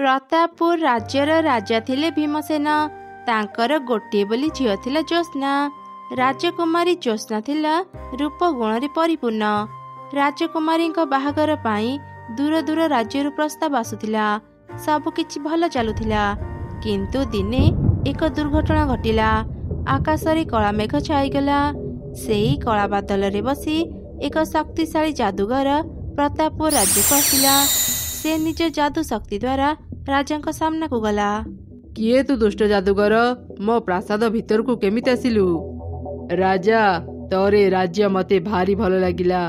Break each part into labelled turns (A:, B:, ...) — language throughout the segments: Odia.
A: प्रतापपुर राज्यर राजा थिले भीमसेन। तांकर गोटे बोली झियो थिला ज्योत्स्ना। राजकुमारी ज्योत्स्ना थिला रूप गुण परिपूर्ण। राजकुमारी बाहागर पाई दूर दूर राज्य प्रस्ताव आसुथिला। सब किछि भल चलुथिला, किंतु दिने एक दुर्घटना घटिला। आकाश रे कला मेघ छाईगला। सेई कला बादल रे बसी एक शक्तिशाली जादूगर प्रतापपुर राज्य को आसिला। से निज जादू शक्ति द्वारा राजा सामना को गला।
B: किए तू दुष्ट जादूगर, मो प्रासाद भीतर को केमिति आसिलु? राजा, तोरे राज्य मते भारी भल लागिला।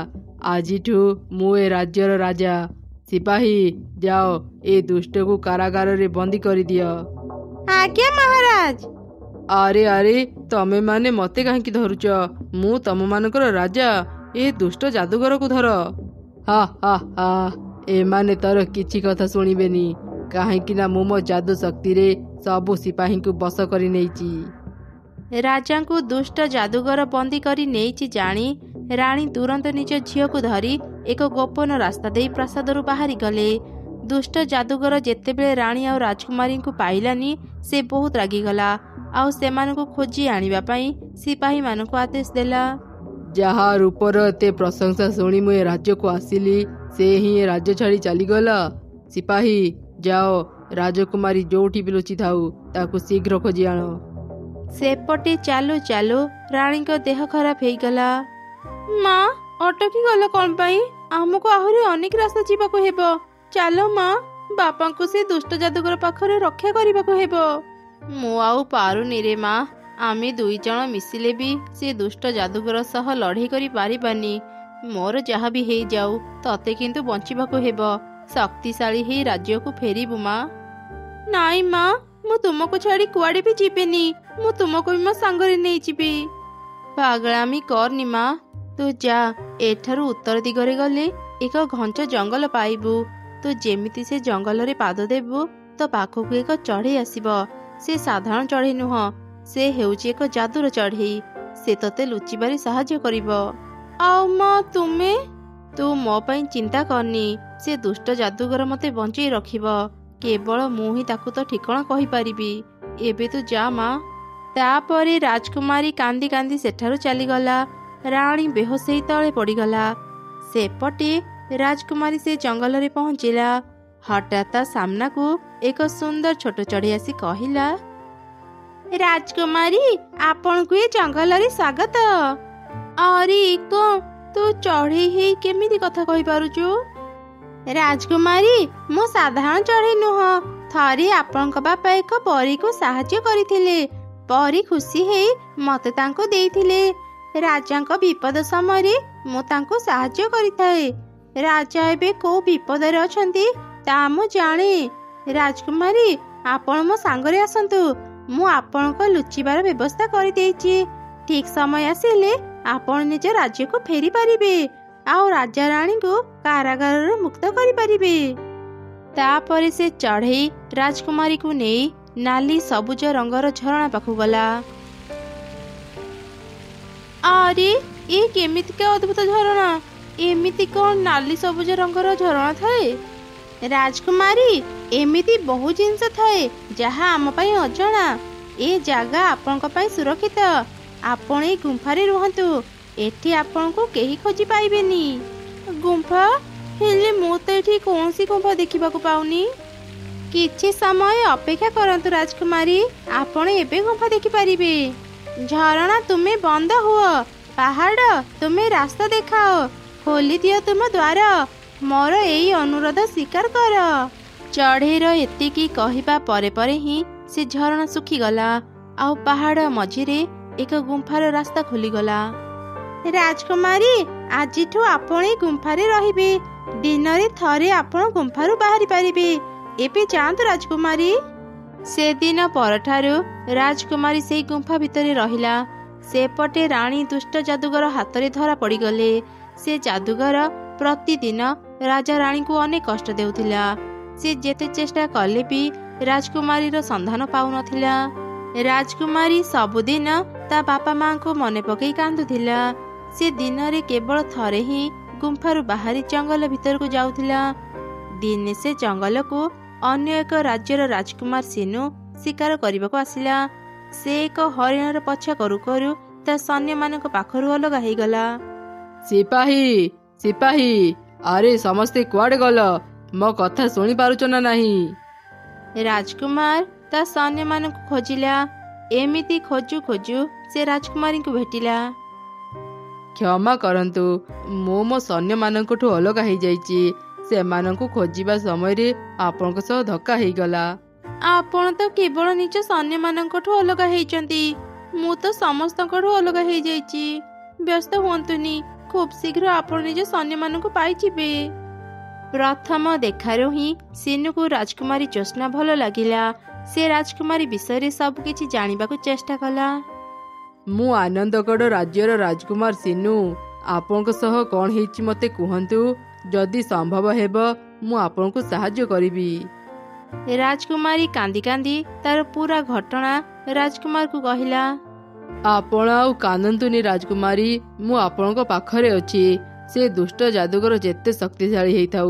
B: आजिठू मु ए राज्यर राजा। सिपाही जाओ, ए दुष्ट को कारागार रे बंदी करि दियो।
A: आज्ञा महाराज।
B: अरे अरे, तमे माने मते काहेकि धरुच? मु तम मानकर राजा। ए दुष्ट जादूगर को धर। हा हा हा, एमाने तर किछि कथा सुनिबेनी, काहेकि ना मु मो जादू शक्ति रे सबु सिपाही को बस करि नेइची।
A: राजा को दुष्ट जादूगर बंदी करी नेइची जानी राणी तुरंत निज झियो को धरी एक गोपन रास्ता दे प्रासाद रु बाहरी गले। दुष्ट जादूगर जेतेबेले राणी और राजकुमारी को पाइलानी से बहुत रागिगला। आउ सेमानकु खोजी आनिबा पई सिपाही मानकु आदेश देला।
B: जहा रूपर एते प्रशंसा शुणी मु ए राज्य को आसिली, से ही ए राज्य छाड़ी चलीगला। सिपाही जाओ, राजकुमारी जोठी भी लुचि थाउ ताकू शीघ्र खोजी आण।
A: सेपटे चालू चालू राणी को देह खराब हो गला। माँ अटकी गल कौन पाई? आमको आहरी अनेक रास्ता जीवाको हेबो। चलो माँ, बापा को से दुष्ट जादूगर पाखरे रक्षा करबाको हेबो। मु आउ पारुनी रे माँ। आमे दुई जण मिसिले भी से दुष्ट जादूगर सह लड़ाई करि पारिबानी। मोर जहा भी हे जाऊ, तते किंतु बंचिबाको हेबो। शक्तिशाली ही राज्य को फेरिबु माँ। नाई माँ, मु तुमको छाड़ी कुआडे भी जीवेनी। मु तुमको भी मो सांगरे नहीं जीबी। पागलामी करनी माँ, तू जा। एठारु उत्तर दिगरे गले एक घंच जंगल पाइबु। तू जेमिति से जंगल रे पाद देबु तो पाखकु एक चढ़ई आसीबो। से साधारण चढ़ई नुह, से हेउची एक जादूर चढ़ई। से तते लुचिबारे सहाय्य करिबो। आउ माँ तुमे? तू मो पई चिंता करनी। से दुष्ट जादूगर मते बंचई रखिबो। केवल मु ही ताकू तो ठिकणा कहि पारिबी। एबे तू जा माँ। तापरे राजकुमारी कांदी कांदी सेठारु चलीगला। राणी बेहोश होई तळे पड़ीगला। सेपटे राजकुमारी से जंगल रे पहुंचिला। हठात सामना को एक सुंदर छोट चढ़ई आसी कहिला, राजकुमारी आपण को ये जंगल रे स्वागत। अरे को तू चढ़ई हे केमिति कथा कहि पारुचु? राजकुमारी, मु साधारण चढ़ई नुह। थरी आपनक बापा एक परी को साहाय्य करिथिले। परी खुशी हे मते तांको देइथिले। राजांक विपद समय मु तांको साहाय्य करिथाए। राजा एबे को विपद रे अछंती ता मु जाने। राजकुमारी, आपण मो सांगरे आसंतु। मु आपनक लुचिबार व्यवस्था करि देइछि। ठीक समय आसिले आपण निज राज्य को फेरी पारिबे। आउ राजा रानी को कारागार मुक्त करि पारिबे। तापरे से चढ़ई राजकुमारी को नेई नाली सबुज रंगर झरणा पाखु गला। अरे ये केमितिका अद्भुत झरणा! एमिति कौन नाली सबुज रंगर झरणा थाए? राजकुमारी, एमिति बहु जिनस थाए जहा आम पई अजणा। ए जागा आपनक पई सुरक्षित। आपण ए गुंफा रे रुहंतु। एठी आपन को केही खोजी पाइबेनी। गुंफा? हेले मु तो एठी कोनसी गुंफा देखिबाको पाउनी। किछि समय अपेक्षा करंतु राजकुमारी, आपण एबे गुंफा देखि पारिबे। झरणा तुमे बंद हुओ। पहाड़ तुमे रास्ता देखाओ। खोली दियो तुम द्वार। मोर एई अनुरोध स्वीकार कर। चढ़ईर एतिकी कहिबा परे परे ही से झरणा सुखी गला। आउ पहाड़ मझिरे एक गुंफार रास्ता खोली गला। राजकुमारी, आजिठू आपण ए गुंफारे रहिबे। दिन रे थरे आपण गुंफारू बाहरी पारिबे। एबे जांतु राजकुमारी। से दिन परठारु राजकुमारी से गुंफा भितरे रहिला। सेपटे राणी दुष्ट जादूगर हाथ रे धरा पड़ी गले। से जादूगर प्रतिदिन राजा रानी को अनेक कष्ट देउथिला। से जेते चेष्टा कले भी राजकुमारी रो संधान पाउ नथिला। राजकुमारी सबुदिन ता बापा माँ को मने पकई कांदुथिला। से दिन रे केवल थरे ही गुंफारू बाहरी जंगल भीतर को जाउथिला। दिने से जंगल को ଅନ୍ୟ ଏକ ରାଜ୍ୟର ରାଜକୁମାର ସିନୁ ଶିକାର କରିବାକୁ ଆସିଲା। ସେ ଏକ ହରିଣର ପଛା କରୁ କରୁ ତା ସୈନ୍ୟମାନଙ୍କ ପାଖରୁ ଅଲଗା ହେଇଗଲା।
B: ସିପାହୀ ସିପାହୀ, ଆରେ ସମସ୍ତେ କୁଆଡେ ଗଲ? ମୋ କଥା ଶୁଣି ପାରୁଛ ନା ନାହିଁ?
A: ରାଜକୁମାର ତା ସୈନ୍ୟମାନଙ୍କୁ ଖୋଜିଲା। ଏମିତି ଖୋଜୁ ଖୋଜୁ ସେ ରାଜକୁମାରୀଙ୍କୁ ଭେଟିଲା।
B: କ୍ଷମା କରନ୍ତୁ, ମୁଁ ମୋ ସୈନ୍ୟମାନଙ୍କଠୁ ଅଲଗା ହେଇଯାଇଛି। ସେମାନଙ୍କୁ ଖୋଜିବା ସମୟରେ ଆପଣଙ୍କ ସହ ଧକ୍କା ହେଇଗଲା।
A: ଆପଣ ତ କେବଳ ନିଜ ସୈନ୍ୟମାନଙ୍କଠୁ ଅଲଗା ହେଇଛନ୍ତି, ମୁଁ ତ ସମସ୍ତଙ୍କଠୁ ଅଲଗା ହେଇଯାଇଛି। ବ୍ୟସ୍ତ ହୁଅନ୍ତୁନି, ଖୁବ୍ ଶୀଘ୍ର ଆପଣ ନିଜ ସୈନ୍ୟମାନଙ୍କୁ ପାଇଯିବେ। ପ୍ରଥମ ଦେଖାରୁ ହିଁ ସିନୁକୁ ରାଜକୁମାରୀ ଜ୍ୟୋତ୍ସ୍ନା ଭଲ ଲାଗିଲା। ସେ ରାଜକୁମାରୀ ବିଷୟରେ ସବୁକିଛି ଜାଣିବାକୁ ଚେଷ୍ଟା କଲା।
B: ମୁଁ ଆନନ୍ଦଗଡ଼ ରାଜ୍ୟର ରାଜକୁମାର ସିନୁ। ଆପଣଙ୍କ ସହ କ'ଣ ହେଇଛି ମୋତେ କୁହନ୍ତୁ। ଯଦି ସମ୍ଭବ ହେବ ମୁଁ ଆପଣଙ୍କୁ ସାହାଯ୍ୟ କରିବି।
A: ରାଜକୁମାରୀ କାନ୍ଦି କାନ୍ଦି ତାର ପୁରା ଘଟଣା ରାଜକୁମାରକୁ କହିଲା।
B: ଆପଣ ଆଉ କାନ୍ଦନ୍ତୁନି ରାଜକୁମାରୀ, ମୁଁ ଆପଣଙ୍କ ପାଖରେ ଅଛି। ସେ ଦୁଷ୍ଟ ଯାଦୁଗର ଯେତେ ଶକ୍ତିଶାଳୀ ହେଇଥାଉ,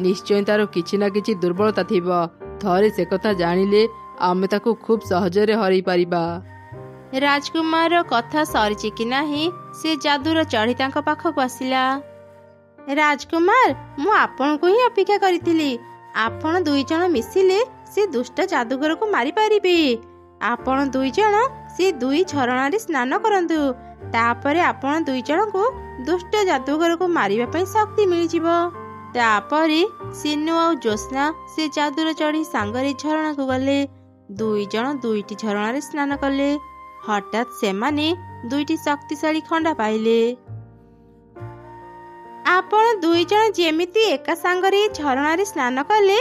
B: ନିଶ୍ଚୟ ତାର କିଛି ନା କିଛି ଦୁର୍ବଳତା ଥିବ। ଥରେ ସେ କଥା ଜାଣିଲେ ଆମେ ତାକୁ ଖୁବ୍ ସହଜରେ ହରାଇ ପାରିବା।
A: ରାଜକୁମାରର କଥା ସରିଛି କି ନାହିଁ, ସେ ଯାଦୁର ଚଢ଼ି ତାଙ୍କ ପାଖକୁ ଆସିଲା। ରାଜକୁମାର, ମୁଁ ଆପଣଙ୍କୁ ହିଁ ଅପେକ୍ଷା କରିଥିଲି। ଆପଣ ଦୁଇଜଣ ମିଶିଲେ ସେ ଦୁଷ୍ଟ ଯାଦୁଗରକୁ ମାରିପାରିବେ। ଆପଣ ଦୁଇଜଣ ସେ ଦୁଇ ଝରଣାରେ ସ୍ନାନ କରନ୍ତୁ। ତାପରେ ଆପଣ ଦୁଇଜଣଙ୍କୁ ଦୁଷ୍ଟ ଯାଦୁଗରକୁ ମାରିବା ପାଇଁ ଶକ୍ତି ମିଳିଯିବ। ତାପରେ ସିନୁ ଆଉ ଜ୍ୟୋତ୍ସ୍ନା ସେ ଯାଦୁର ଚଢ଼ି ସାଙ୍ଗରେ ଝରଣାକୁ ଗଲେ। ଦୁଇଜଣ ଦୁଇଟି ଝରଣାରେ ସ୍ନାନ କଲେ। ହଠାତ୍ ସେମାନେ ଦୁଇଟି ଶକ୍ତିଶାଳୀ ଖଣ୍ଡା ପାଇଲେ। ଆପଣ ଦୁଇଜଣ ଯେମିତି ଏକା ସାଙ୍ଗରେ ଝରଣାରେ ସ୍ନାନ କଲେ,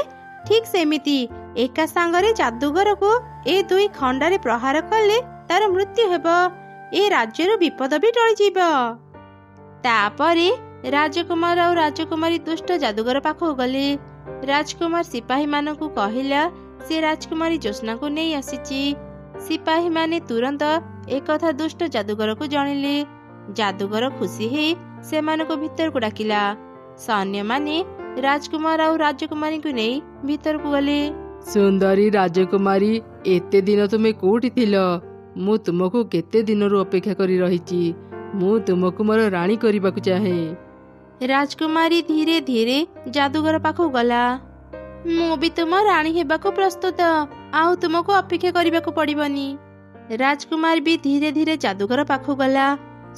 A: ଠିକ୍ ସେମିତି ଏକା ସାଙ୍ଗରେ ଯାଦୁଗରକୁ ଏ ଦୁଇ ଖଣ୍ଡାରେ ପ୍ରହାର କଲେ ତାର ମୃତ୍ୟୁ ହେବ। ଏ ରାଜ୍ୟରୁ ବିପଦ ବି ଟଳିଯିବ। ତାପରେ ରାଜକୁମାର ଆଉ ରାଜକୁମାରୀ ଦୁଷ୍ଟ ଯାଦୁଗର ପାଖକୁ ଗଲେ। ରାଜକୁମାର ସିପାହୀମାନଙ୍କୁ କହିଲା ସେ ରାଜକୁମାରୀ ଜ୍ୟୋତ୍ସ୍ନାକୁ ନେଇ ଆସିଛି। ସିପାହୀମାନେ ତୁରନ୍ତ ଏକଥା ଦୁଷ୍ଟ ଯାଦୁଗରକୁ ଜଣିଲେ। ଯାଦୁଗର ଖୁସି ହେଇ ସେମାନଙ୍କୁ ଭିତରକୁ ଡାକିଲା। ସୈନ୍ୟମାନେ ରାଜକୁମାର ଆଉ ରାଜକୁମାରୀଙ୍କୁ ନେଇ ଭିତରକୁ ଗଲେ।
B: ସୁନ୍ଦରୀ ରାଜକୁମାରୀ, ଏତେ ଦିନ ତୁମେ କୋଉଠି ଥିଲ? ମୁଁ ତୁମକୁ କେତେ ଦିନରୁ ଅପେକ୍ଷା କରି ରହିଛି। ମୁଁ ତୁମକୁ ମୋର ରାଣୀ କରିବାକୁ ଚାହେଁ।
A: ରାଜକୁମାରୀ ଧୀରେ ଧୀରେ ଯାଦୁଗର ପାଖକୁ ଗଲା। ମୁଁ ବି ତୁମ ରାଣୀ ହେବାକୁ ପ୍ରସ୍ତୁତ, ଆଉ ତୁମକୁ ଅପେକ୍ଷା କରିବାକୁ ପଡ଼ିବନି। ରାଜକୁମାର ବି ଧୀରେ ଧୀରେ ଯାଦୁଗର ପାଖକୁ ଗଲା।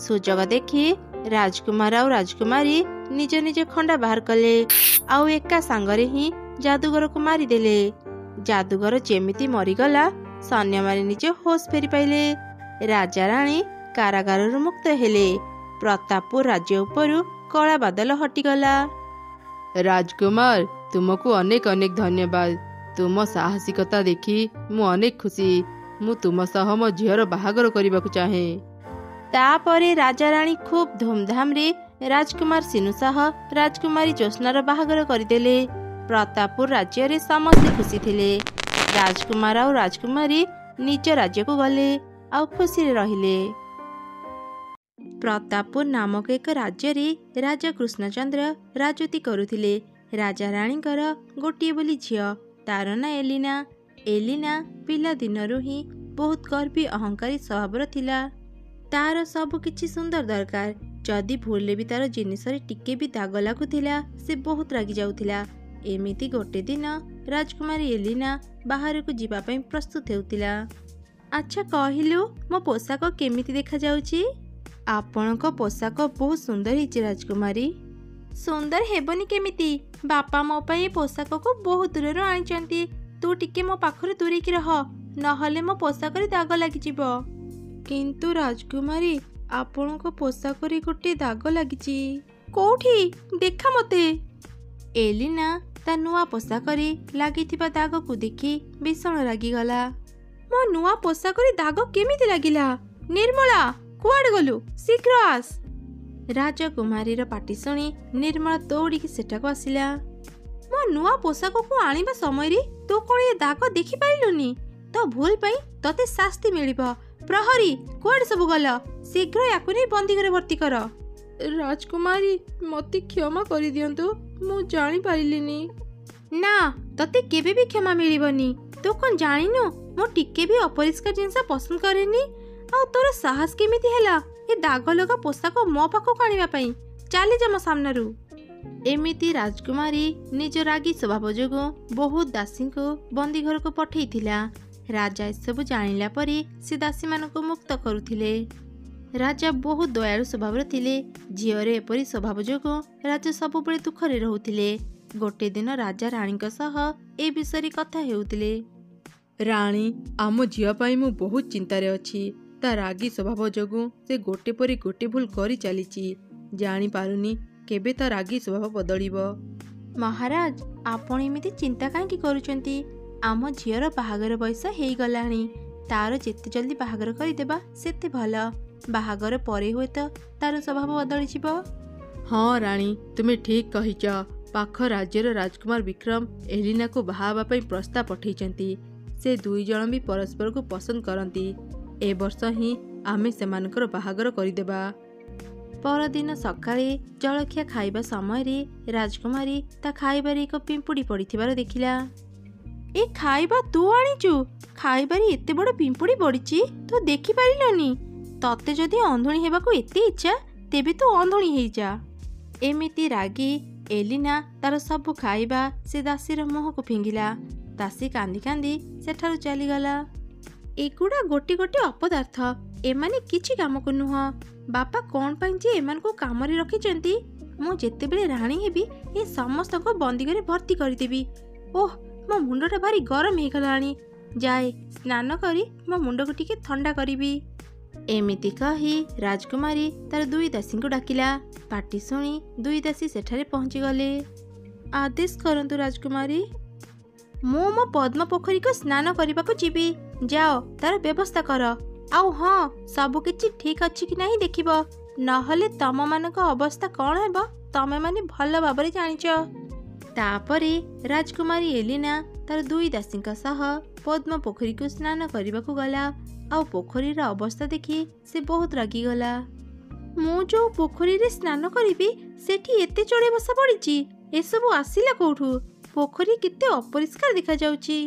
A: ସୁଯୋଗ ଦେଖି ରାଜକୁମାର ଆଉ ରାଜକୁମାରୀ ନିଜ ନିଜ ଖଣ୍ଡା ବାହାର କଲେ, ଆଉ ଏକା ସାଙ୍ଗରେ ହିଁ ଯାଦୁଗରକୁ ମାରିଦେଲେ। ଯାଦୁଗର ଯେମିତି ମରିଗଲା, ସୈନ୍ୟମାନେ ନିଜ ହୋସ ଫେରି ପାଇଲେ। ରାଜାରାଣୀ କାରାଗାରରୁ ମୁକ୍ତ ହେଲେ। ପ୍ରତାପପୁର ରାଜ୍ୟ ଉପରୁ କଳା ବାଦଲ ହଟିଗଲା।
B: ରାଜକୁମାର, ତୁମକୁ ଅନେକ ଅନେକ ଧନ୍ୟବାଦ। ତୁମ ସାହସିକତା ଦେଖି ମୁଁ ଅନେକ ଖୁସି। ମୁଁ ତୁମ ସହ ମୋ ଝିଅର ବାହାଘର କରିବାକୁ ଚାହେଁ।
A: ତାପରେ ରାଜାରାଣୀ ଖୁବ୍ ଧୁମଧାମରେ ରାଜକୁମାର ସିନୁ ସହ ରାଜକୁମାରୀ ଜ୍ୟୋତ୍ସ୍ନାର ବାହାଘର କରିଦେଲେ। ପ୍ରତାପପୁର ରାଜ୍ୟରେ ସମସ୍ତେ ଖୁସି ଥିଲେ। ରାଜକୁମାର ଆଉ ରାଜକୁମାରୀ ନିଜ ରାଜ୍ୟକୁ ଗଲେ ଆଉ ଖୁସିରେ ରହିଲେ। ପ୍ରତାପପୁର ନାମକ ଏକ ରାଜ୍ୟରେ ରାଜା କୃଷ୍ଣଚନ୍ଦ୍ର ରାଜୁତି କରୁଥିଲେ। ରାଜାରାଣୀଙ୍କର ଗୋଟିଏ ବୋଲି ଝିଅ, ତାର ନାଁ ଏଲିନା। ଏଲିନା ପିଲାଦିନରୁ ହିଁ ବହୁତ ଗର୍ବୀ ଅହଙ୍କାରୀ ସ୍ୱଭାବର ଥିଲା। ତାର ସବୁ କିଛି ସୁନ୍ଦର ଦରକାର। ଯଦି ଭୁଲରେ ବି ତାର ଜିନିଷରେ ଟିକେ ବି ଦାଗ ଲାଗୁଥିଲା, ସେ ବହୁତ ରାଗି ଯାଉଥିଲା। ଏମିତି ଗୋଟେ ଦିନ ରାଜକୁମାରୀ ଏଲିନା ବାହାରକୁ ଯିବା ପାଇଁ ପ୍ରସ୍ତୁତ ହେଉଥିଲା। ଆଚ୍ଛା କହିଲୁ, ମୋ ପୋଷାକ କେମିତି ଦେଖାଯାଉଛି? ଆପଣଙ୍କ ପୋଷାକ ବହୁତ ସୁନ୍ଦର ହେଇଛି ରାଜକୁମାରୀ। ସୁନ୍ଦର ହେବନି କେମିତି? ବାପା ମୋ ପାଇଁ ଏ ପୋଷାକକୁ ବହୁତ ଦୂରରୁ ଆଣିଛନ୍ତି। ତୁ ଟିକେ ମୋ ପାଖରୁ ଦୂରେଇକି ରହ, ନହେଲେ ମୋ ପୋଷାକରେ ଦାଗ ଲାଗିଯିବ। କିନ୍ତୁ ରାଜକୁମାରୀ, ଆପଣଙ୍କ ପୋଷାକରେ ଗୋଟେ ଦାଗ ଲାଗିଛି। କୋଉଠି? ଦେଖା ମତେ। ଏଲିନା ତା ନୂଆ ପୋଷାକରେ ଲାଗିଥିବା ଦାଗକୁ ଦେଖି ଭୀଷଣ ରାଗିଗଲା। ମୋ ନୂଆ ପୋଷାକରେ ଦାଗ କେମିତି ଲାଗିଲା? ନିର୍ମଳା, କୁଆଡେ ଗଲୁ? ଶୀଘ୍ର ଆସ। ରାଜକୁମାରୀର ପାଟି ଶୁଣି ନିର୍ମଳା ଦୌଡ଼ିକି ସେଠାକୁ ଆସିଲା। ମୋ ନୂଆ ପୋଷାକକୁ ଆଣିବା ସମୟରେ ତୁ କଣ ଏ ଦାଗ ଦେଖିପାରିଲୁନି? ତୋ ଭୁଲ ପାଇଁ ତତେ ଶାସ୍ତି ମିଳିବ। ପ୍ରହରୀ, କୁଆଡେ ସବୁ ଗଲ? ଶୀଘ୍ର ୟାକୁ ନେଇ ବନ୍ଦୀଘରେ ଭର୍ତ୍ତି କର। ରାଜକୁମାରୀ, ମତେ କ୍ଷମା କରିଦିଅନ୍ତୁ, ମୁଁ ଜାଣିପାରିଲିନି। ନା ତତେ କେବେ ବି କ୍ଷମା ମିଳିବନି। ତୁ କଣ ଜାଣିନୁ ମୁଁ ଟିକେ ବି ଅପରିଷ୍କାର ଜିନିଷ ପସନ୍ଦ କରେନି। ଆଉ ତୋର ସାହସ କେମିତି ହେଲା ଏ ଦାଗ ଲଗା ପୋଷାକ ମୋ ପାଖକୁ ଆଣିବା ପାଇଁ? ଚାଲିଯା ମୋ ସାମ୍ନାରୁ। ଏମିତି ରାଜକୁମାରୀ ନିଜ ରାଗି ସ୍ୱଭାବ ଯୋଗୁଁ ବହୁତ ଦାସୀଙ୍କୁ ବନ୍ଦୀ ଘରକୁ ପଠେଇଥିଲା। ରାଜା ଏସବୁ ଜାଣିଲା ପରେ ସେ ଦାସୀମାନଙ୍କୁ ମୁକ୍ତ କରୁଥିଲେ। ରାଜା ବହୁତ ଦୟାଳୁ ସ୍ୱଭାବର ଥିଲେ। ଝିଅର ଏପରି ସ୍ୱଭାବ ଯୋଗୁଁ ରାଜା ସବୁବେଳେ ଦୁଃଖରେ ରହୁଥିଲେ। ଗୋଟେ ଦିନ ରାଜା ରାଣୀଙ୍କ ସହ ଏ ବିଷୟରେ କଥା ହେଉଥିଲେ।
B: ରାଣୀ, ଆମ ଝିଅ ପାଇଁ ମୁଁ ବହୁତ ଚିନ୍ତାରେ ଅଛି। ତା ରାଗି ସ୍ୱଭାବ ଯୋଗୁଁ ସେ ଗୋଟେ ପରେ ଗୋଟେ ଭୁଲ କରି ଚାଲିଛି। ଜାଣିପାରୁନି କେବେ ତା ରାଗି ସ୍ୱଭାବ ବଦଳିବ।
A: ମହାରାଜ, ଆପଣ ଏମିତି ଚିନ୍ତା କାହିଁକି କରୁଛନ୍ତି? ଆମ ଝିଅର ବାହାଘର ବୟସ ହେଇଗଲାଣି। ତାର ଯେତେ ଜଲ୍ଦି ବାହାଘର କରିଦେବା ସେତେ ଭଲ। ବାହାଘର ପରେ ହୁଏତ ତାର ସ୍ୱଭାବ ବଦଳିଯିବ।
B: ହଁ ରାଣୀ, ତୁମେ ଠିକ୍ କହିଛ। ପାଖ ରାଜ୍ୟର ରାଜକୁମାର ବିକ୍ରମ ଏଲିନାକୁ ବାହା ହେବା ପାଇଁ ପ୍ରସ୍ତାବ ପଠାଇଛନ୍ତି। ସେ ଦୁଇ ଜଣ ବି ପରସ୍ପରକୁ ପସନ୍ଦ କରନ୍ତି। ଏ ବର୍ଷ ହିଁ ଆମେ ସେମାନଙ୍କର ବାହାଘର କରିଦେବା।
A: ପରଦିନ ସକାଳେ ଜଳଖିଆ ଖାଇବା ସମୟରେ ରାଜକୁମାରୀ ତା ଖାଇବାରେ ଏକ ପିମ୍ପୁଡ଼ି ପଡ଼ିଥିବାର ଦେଖିଲା। ଏ ଖାଇବା ତୁ ଆଣିଛୁ? ଖାଇବାରେ ଏତେ ବଡ଼ ପିମ୍ପୁଡ଼ି ପଡ଼ିଛି, ତୁ ଦେଖିପାରିଲନି? ତତେ ଯଦି ଅନ୍ଧୁଣୀ ହେବାକୁ ଏତେ ଇଚ୍ଛା ତେବେ ତୁ ଅନ୍ଧୁଣୀ ହେଇଯା। ଏମିତି ରାଗି ଏଲିନା ତାର ସବୁ ଖାଇବା ସେ ଦାସୀର ମୁହଁକୁ ଫିଙ୍ଗିଲା। ଦାସୀ କାନ୍ଦି କାନ୍ଦି ସେଠାରୁ ଚାଲିଗଲା। ଏଗୁଡ଼ା ଗୋଟି ଗୋଟି ଅପଦାର୍ଥ, ଏମାନେ କିଛି କାମକୁ ନୁହଁ। ବାପା କଣ ପାଇଁ ଯେ ଏମାନଙ୍କୁ କାମରେ ରଖିଛନ୍ତି? ମୁଁ ଯେତେବେଳେ ରାଣୀ ହେବି ଏ ସମସ୍ତଙ୍କୁ ବନ୍ଦୀଘରେ ଭର୍ତ୍ତି କରିଦେବି। ଓହ, ମୋ ମୁଣ୍ଡଟା ଭାରି ଗରମ ହେଇଗଲାଣି। ଯାଏ ସ୍ନାନ କରି ମୋ ମୁଣ୍ଡକୁ ଟିକେ ଥଣ୍ଡା କରିବି। ଏମିତି କହି ରାଜକୁମାରୀ ତାର ଦୁଇ ଦାସୀଙ୍କୁ ଡାକିଲା। ପାଟି ଶୁଣି ଦୁଇ ଦାସୀ ସେଠାରେ ପହଞ୍ଚିଗଲେ। ଆଦେଶ କରନ୍ତୁ ରାଜକୁମାରୀ। ମୁଁ ମୋ ପଦ୍ମ ପୋଖରୀକୁ ସ୍ନାନ କରିବାକୁ ଯିବି। ଯାଅ ତାର ବ୍ୟବସ୍ଥା କର। ଆଉ ହଁ, ସବୁ କିଛି ଠିକ୍ ଅଛି କି ନାହିଁ ଦେଖିବ, ନହେଲେ ତମମାନଙ୍କ ଅବସ୍ଥା କଣ ହେବ ତମେମାନେ ଭଲ ଭାବରେ ଜାଣିଛ। ତାପରେ ରାଜକୁମାରୀ ଏଲିନା ତାର ଦୁଇ ଦାସୀଙ୍କ ସହ ପଦ୍ମ ପୋଖରୀକୁ ସ୍ନାନ କରିବାକୁ ଗଲା। ଆଉ ପୋଖରୀର ଅବସ୍ଥା ଦେଖି ସେ ବହୁତ ରାଗିଗଲା। ମୁଁ ଯୋଉ ପୋଖରୀରେ ସ୍ନାନ କରିବି ସେଠି ଏତେ ଚଢ଼େଇ ବସା ପଡ଼ିଛି। ଏସବୁ ଆସିଲା କୋଉଠୁ? ପୋଖରୀ କେତେ ଅପରିଷ୍କାର ଦେଖାଯାଉଛି।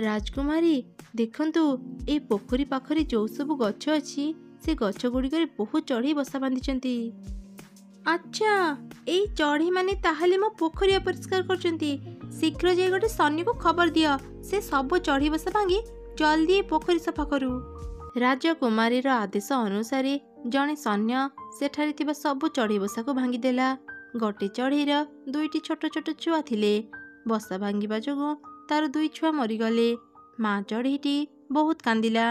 A: ରାଜକୁମାରୀ ଦେଖନ୍ତୁ, ଏଇ ପୋଖରୀ ପାଖରେ ଯୋଉ ସବୁ ଗଛ ଅଛି ସେ ଗଛ ଗୁଡ଼ିକରେ ବହୁତ ଚଢ଼େଇ ବସା ବାନ୍ଧିଛନ୍ତି। ଆଚ୍ଛା, ଏଇ ଚଢ଼େଇ ମାନେ ତାହେଲେ ମୋ ପୋଖରୀ ଅପରିଷ୍କାର କରୁଛନ୍ତି। ଶୀଘ୍ର ଯାଇ ଗୋଟେ ସୈନ୍ୟକୁ ଖବର ଦିଅ, ସେ ସବୁ ଚଢ଼େଇ ବସା ଭାଙ୍ଗି ଜଲ୍ଦି ପୋଖରୀ ସଫା କରୁ। ରାଜକୁମାରୀର ଆଦେଶ ଅନୁସାରେ ଜଣେ ସୈନ୍ୟ ସେଠାରେ ଥିବା ସବୁ ଚଢ଼େଇ ବସାକୁ ଭାଙ୍ଗିଦେଲା। ଗୋଟେ ଚଢ଼େଇର ଦୁଇଟି ଛୋଟ ଛୋଟ ଛୁଆ ଥିଲେ। ବସା ଭାଙ୍ଗିବା ଯୋଗୁଁ ତାର ଦୁଇ ଛୁଆ ମରିଗଲେ। ମା ଚଢ଼େଇଟି ବହୁତ କାନ୍ଦିଲା।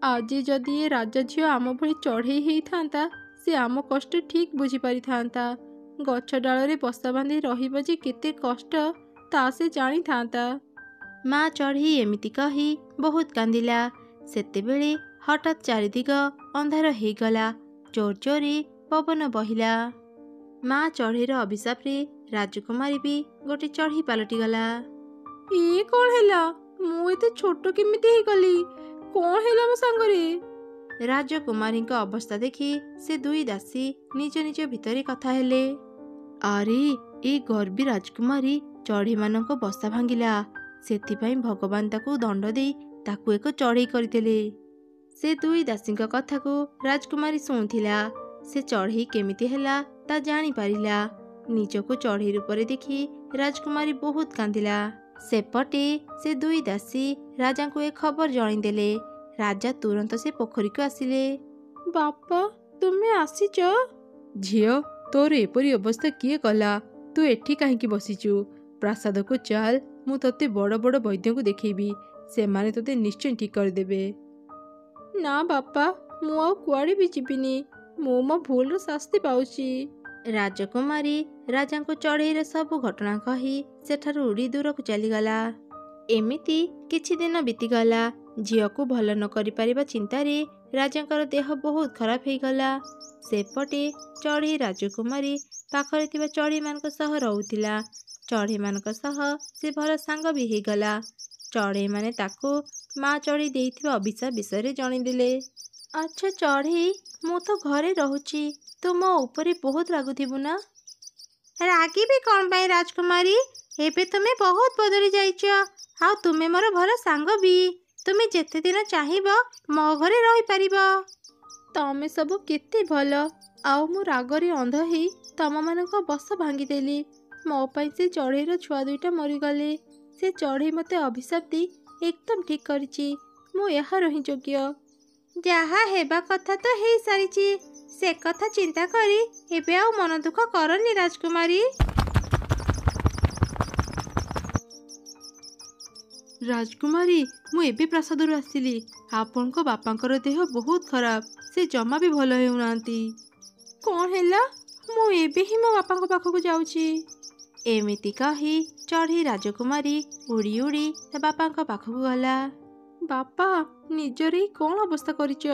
B: ଆଜି ଯଦି ଏ ରାଜା ଝିଅ ଆମ ଭଳି ଚଢ଼େଇ ହେଇଥାନ୍ତା, ସେ ଆମ କଷ୍ଟ ଠିକ୍ ବୁଝିପାରିଥାନ୍ତା। ଗଛ ଡାଳରେ ବସା ବାନ୍ଧି ରହିବ ଯେ କେତେ କଷ୍ଟ ତା ସେ ଜାଣିଥାନ୍ତା।
A: ମା ଚଢ଼େଇ ଏମିତି କହି ବହୁତ କାନ୍ଦିଲା। ସେତେବେଳେ ହଠାତ୍ ଚାରିଦିଗ ଅନ୍ଧାର ହେଇଗଲା। ଜୋର ଜୋରେ ପବନ ବହିଲା। ମା ଚଢ଼େଇର ଅଭିଶାପରେ ରାଜକୁମାରୀ ବି ଗୋଟେ ଚଢ଼େଇ ପାଲଟିଗଲା।
B: ଇଏ କଣ ହେଲା? ମୁଁ ଏତେ ଛୋଟ କେମିତି ହେଇଗଲି? କଣ ହେଲା ମୋ ସାଙ୍ଗରେ?
A: ରାଜକୁମାରୀଙ୍କ ଅବସ୍ଥା ଦେଖି ସେ ଦୁଇ ଦାସୀ ନିଜ ନିଜ ଭିତରେ କଥା ହେଲେ। ଆରେ, ଏଇ ଗର୍ବୀ ରାଜକୁମାରୀ ଚଢ଼େଇମାନଙ୍କ ବସା ଭାଙ୍ଗିଲା। ସେଥିପାଇଁ ଭଗବାନ ତାକୁ ଦଣ୍ଡ ଦେଇ ତାକୁ ଏକ ଚଢ଼େଇ କରିଦେଲେ। ସେ ଦୁଇ ଦାସୀଙ୍କ କଥାକୁ ରାଜକୁମାରୀ ଶୁଣୁଥିଲା। ସେ ଚଢ଼େଇ କେମିତି ହେଲା ତା ଜାଣିପାରିଲା। ନିଜକୁ ଚଢ଼େଇ ରୂପରେ ଦେଖି ରାଜକୁମାରୀ ବହୁତ କାନ୍ଦିଲା। ସେପଟେ ସେ ଦୁଇ ଦାସୀ ରାଜାଙ୍କୁ ଏ ଖବର ଜଣାଇଦେଲେ। ରାଜା ତୁରନ୍ତ ସେ ପୋଖରୀକୁ ଆସିଲେ।
B: ବାପା, ତୁମେ ଆସିଛ? ଝିଅ, ତୋର ଏପରି ଅବସ୍ଥା କିଏ କଲା? ତୁ ଏଠି କାହିଁକି ବସିଛୁ? ପ୍ରାସାଦକୁ ଚାଲ, ମୁଁ ତତେ ବଡ଼ ବଡ଼ ବୈଦ୍ୟଙ୍କୁ ଦେଖେଇବି। ସେମାନେ ତତେ ନିଶ୍ଚୟ ଠିକ୍ କରିଦେବେ। ନା ବାପା, ମୁଁ ଆଉ କୁଆଡ଼େ ବି ଯିବିନି। ମୁଁ ମୋ ଭୁଲର ଶାସ୍ତି ପାଉଛି।
A: ରାଜକୁମାରୀ ରାଜାଙ୍କୁ ଚଢ଼େଇର ସବୁ ଘଟଣା କହି ସେଠାରୁ ଉଡ଼ି ଦୂରକୁ ଚାଲିଗଲା। ଏମିତି କିଛି ଦିନ ବିତିଗଲା। ଝିଅକୁ ଭଲ ନ କରିପାରିବା ଚିନ୍ତାରେ ରାଜାଙ୍କର ଦେହ ବହୁତ ଖରାପ ହେଇଗଲା। ସେପଟେ ଚଢ଼େଇ ରାଜକୁମାରୀ ପାଖରେ ଥିବା ଚଢ଼େଇମାନଙ୍କ ସହ ରହୁଥିଲା। ଚଢ଼େଇମାନଙ୍କ ସହ ସେ ଭଲ ସାଙ୍ଗ ବି ହେଇଗଲା। ଚଢ଼େଇମାନେ ତାକୁ ମା ଚଢ଼େଇ ଦେଇଥିବା ଅଭିଶାପ ବିଷୟରେ ଜଣାଇଦେଲେ। ଆଚ୍ଛା ଚଢ଼େଇ, ମୁଁ ତ ଘରେ ରହୁଛି, ତୁ ମୋ ଉପରେ ବହୁତ ରାଗୁଥିବୁ ନା? ରାଗିବି କଣ ପାଇଁ ରାଜକୁମାରୀ? ଏବେ ତୁମେ ବହୁତ ବଦଳି ଯାଇଛ, ଆଉ ତୁମେ ମୋର ଭଲ ସାଙ୍ଗ ବି। ତୁମେ ଯେତେ ଦିନ ଚାହିଁବ ମୋ ଘରେ ରହିପାରିବ। ତମେ ସବୁ କେତେ ଭଲ, ଆଉ ମୁଁ ରାଗରେ ଅନ୍ଧ ହେଇ ତମମାନଙ୍କ ବସ ଭାଙ୍ଗିଦେଲି। ମୋ ପାଇଁ ସେ ଚଢ଼େଇର ଛୁଆ ଦୁଇଟା ମରିଗଲେ। ସେ ଚଢ଼େଇ ମୋତେ ଅଭିଶାପ ଦେଇ ଏକଦମ ଠିକ୍ କରିଛି। ମୁଁ ଏହାର ହିଁ ଯୋଗ୍ୟ। ଯାହା ହେବା କଥା ତ ହେଇସାରିଛି। ସେ କଥା ଚିନ୍ତା କରି ଏବେ ଆଉ ମନ ଦୁଃଖ କରନି ରାଜକୁମାରୀ।
B: ରାଜକୁମାରୀ, ମୁଁ ଏବେ ପ୍ରାସାଦରୁ ଆସିଲି। ଆପଣଙ୍କ ବାପାଙ୍କର ଦେହ ବହୁତ ଖରାପ। ସେ ଜମା ବି ଭଲ ହେଉନାହାନ୍ତି।
A: କ'ଣ ହେଲା? ମୁଁ ଏବେ ହିଁ ମୋ ବାପାଙ୍କ ପାଖକୁ ଯାଉଛି। ଏମିତି କହି ଚଢ଼େଇ ରାଜକୁମାରୀ ଉଡ଼ି ଉଡ଼ି ତା ବାପାଙ୍କ ପାଖକୁ ଗଲା।
B: ବାପା, ନିଜର ଏଇ କ'ଣ ଅବସ୍ଥା କରିଛ?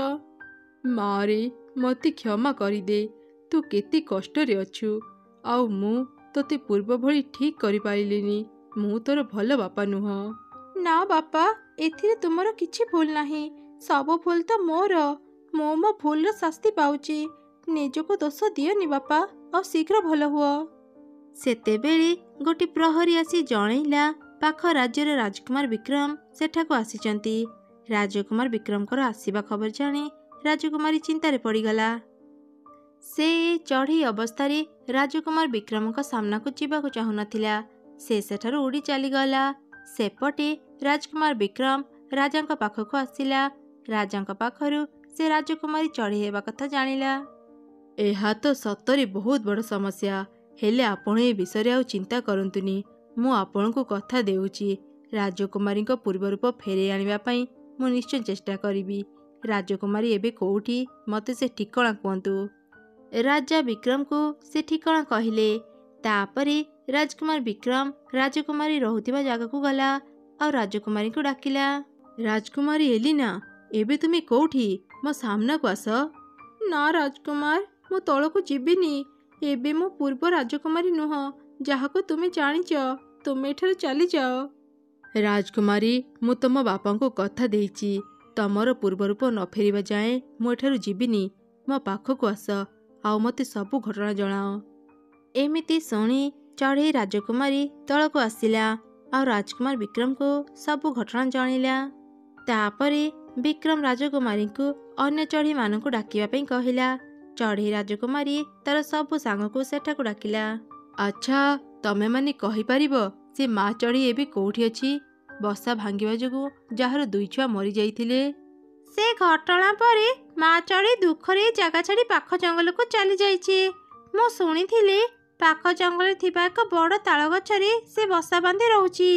B: ମାରେ, ମୋତେ କ୍ଷମା କରିଦେ। ତୁ କେତେ କଷ୍ଟରେ ଅଛୁ, ଆଉ ମୁଁ ତୋତେ ପୂର୍ବ ଭଳି ଠିକ୍ କରିପାରିଲିନି। ମୁଁ ତୋର ଭଲ ବାପା ନୁହଁ।
A: ନା ବାପା, ଏଥିରେ ତୁମର କିଛି ଭୁଲ ନାହିଁ। ସବୁ ଭୁଲ ତ ମୋର। ମୁଁ ମୋ ଭୁଲର ଶାସ୍ତି ପାଉଛି। ନିଜକୁ ଦୋଷ ଦିଅନି ବାପା, ଆଉ ଶୀଘ୍ର ଭଲ ହୁଅ। ସେତେବେଳେ ଗୋଟିଏ ପ୍ରହରୀ ଆସି ଜଣେଇଲା ପାଖ ରାଜ୍ୟର ରାଜକୁମାର ବିକ୍ରମ ସେଠାକୁ ଆସିଛନ୍ତି। ରାଜକୁମାର ବିକ୍ରମଙ୍କର ଆସିବା ଖବର ଜାଣି ରାଜକୁମାରୀ ଚିନ୍ତାରେ ପଡ଼ିଗଲା। ସେ ଚଢ଼େଇ ଅବସ୍ଥାରେ ରାଜକୁମାର ବିକ୍ରମଙ୍କ ସାମ୍ନାକୁ ଯିବାକୁ ଚାହୁଁନଥିଲା। ସେ ସେଠାରୁ ଉଡ଼ି ଚାଲିଗଲା। ସେପଟେ ରାଜକୁମାର ବିକ୍ରମ ରାଜାଙ୍କ ପାଖକୁ ଆସିଲା। ରାଜାଙ୍କ ପାଖରୁ ସେ ରାଜକୁମାରୀ ଚଢ଼େଇ ହେବା କଥା ଜାଣିଲା।
B: ଏହା ତ ସତରେ ବହୁତ ବଡ଼ ସମସ୍ୟା। ହେଲେ ଆପଣ ଏ ବିଷୟରେ ଆଉ ଚିନ୍ତା କରନ୍ତୁନି। ମୁଁ ଆପଣଙ୍କୁ କଥା ଦେଉଛି, ରାଜକୁମାରୀଙ୍କ ପୂର୍ବ ରୂପ ଫେରାଇ ଆଣିବା ପାଇଁ ମୁଁ ନିଶ୍ଚୟ ଚେଷ୍ଟା କରିବି। ରାଜକୁମାରୀ ଏବେ କେଉଁଠି, ମୋତେ ସେ ଠିକଣା କୁହନ୍ତୁ।
A: ରାଜା ବିକ୍ରମକୁ ସେ ଠିକଣା କହିଲେ। ତାପରେ ରାଜକୁମାର ବିକ୍ରମ ରାଜକୁମାରୀ ରହୁଥିବା ଜାଗାକୁ ଗଲା, ଆଉ ରାଜକୁମାରୀଙ୍କୁ ଡାକିଲା।
B: ରାଜକୁମାରୀ ଏଲିନା, ଏବେ ତୁମେ କେଉଁଠି? ମୋ ସାମ୍ନାକୁ ଆସ।
A: ନା ରାଜକୁମାର, ମୁଁ ତଳକୁ ଯିବିନି। ଏବେ ମୁଁ ପୂର୍ବ ରାଜକୁମାରୀ ନୁହଁ, ଯାହାକୁ ତୁମେ ଜାଣିଛ। ତୁମେ ଏଠାରୁ ଚାଲିଯାଅ।
B: ରାଜକୁମାରୀ, ମୁଁ ତମ ବାପାଙ୍କୁ କଥା ଦେଇଛି, ତମର ପୂର୍ବ ରୂପ ନ ଫେରିବା ଯାଏଁ ମୁଁ ଏଠାରୁ ଯିବିନି। ମୋ ପାଖକୁ ଆସ, ଆଉ ମୋତେ ସବୁ ଘଟଣା ଜଣାଅ।
A: ଏମିତି ଶୁଣି ଚଢ଼େଇ ରାଜକୁମାରୀ ତଳକୁ ଆସିଲା, ଆଉ ରାଜକୁମାର ବିକ୍ରମକୁ ସବୁ ଘଟଣା ଜଣେଇଲା। ତାପରେ ବିକ୍ରମ ରାଜକୁମାରୀଙ୍କୁ ଅନ୍ୟ ଚଢ଼େଇମାନଙ୍କୁ ଡାକିବା ପାଇଁ କହିଲା। ଚଢ଼େଇ ରାଜକୁମାରୀ ତାର ସବୁ ସାଙ୍ଗକୁ ସେଠାକୁ ଡାକିଲା।
B: ଆଚ୍ଛା, ତମେମାନେ କହିପାରିବ ସେ ମା ଚଢ଼େଇ ଏବେ କେଉଁଠି ଅଛି? ବସା ଭାଙ୍ଗିବା ଯୋଗୁଁ ଯାହାର 2 ଛୁଆ ମରିଯାଇଥିଲେ।
A: ସେ ଘଟଣା ପରେ ମା ଚଢ଼େଇ ଦୁଃଖରେ ଜାଗା ଛାଡ଼ି ପାଖ ଜଙ୍ଗଲକୁ ଚାଲି ଯାଇଛି। ମୁଁ ଶୁଣିଥିଲି ପାଖ ଜଙ୍ଗଲରେ ଥିବା ଏକ ବଡ଼ ତାଳ ଗଛରେ ସେ ବସା ବାନ୍ଧି ରହୁଛି।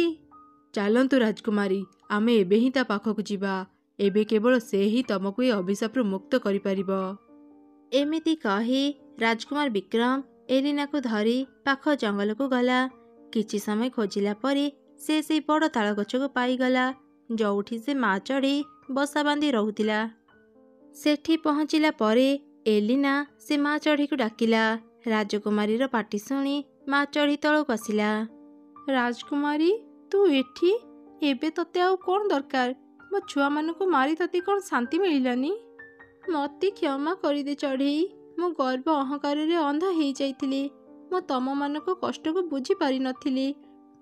B: ଚାଲନ୍ତୁ ରାଜକୁମାରୀ, ଆମେ ଏବେ ହିଁ ତା ପାଖକୁ ଯିବା। ଏବେ କେବଳ ସେ ହିଁ ତମକୁ ଏ ଅଭିଶାପରୁ ମୁକ୍ତ କରିପାରିବ।
A: ଏମିତି କହି ରାଜକୁମାର ବିକ୍ରମ ଏଲିନାକୁ ଧରି ପାଖ ଜଙ୍ଗଲକୁ ଗଲା। କିଛି ସମୟ ଖୋଜିଲା ପରେ ସେ ସେଇ ବଡ଼ ତାଳ ଗଛକୁ ପାଇଗଲା, ଯୋଉଠି ସେ ମା ଚଢ଼େଇ ବସା ବାନ୍ଧି ରହୁଥିଲା। ସେଠି ପହଞ୍ଚିଲା ପରେ ଏଲିନା ସେ ମା ଚଢ଼େଇକୁ ଡାକିଲା। ରାଜକୁମାରୀର ପାଟି ଶୁଣି ମା ଚଢ଼େଇ ତଳକୁ ଆସିଲା। ରାଜକୁମାରୀ, ତୁ ଏଠି? ଏବେ ତତେ ଆଉ କ'ଣ ଦରକାର? ମୋ ଛୁଆମାନଙ୍କୁ ମାରି ତତେ କ'ଣ ଶାନ୍ତି ମିଳିଲାନି? ମୋତେ କ୍ଷମା କରିଦେ ଚଢ଼େଇ। ମୁଁ ଗର୍ବ ଅହଙ୍କାରରେ ଅନ୍ଧ ହେଇଯାଇଥିଲି। ମୁଁ ତମମାନଙ୍କ କଷ୍ଟକୁ ବୁଝିପାରିନଥିଲି।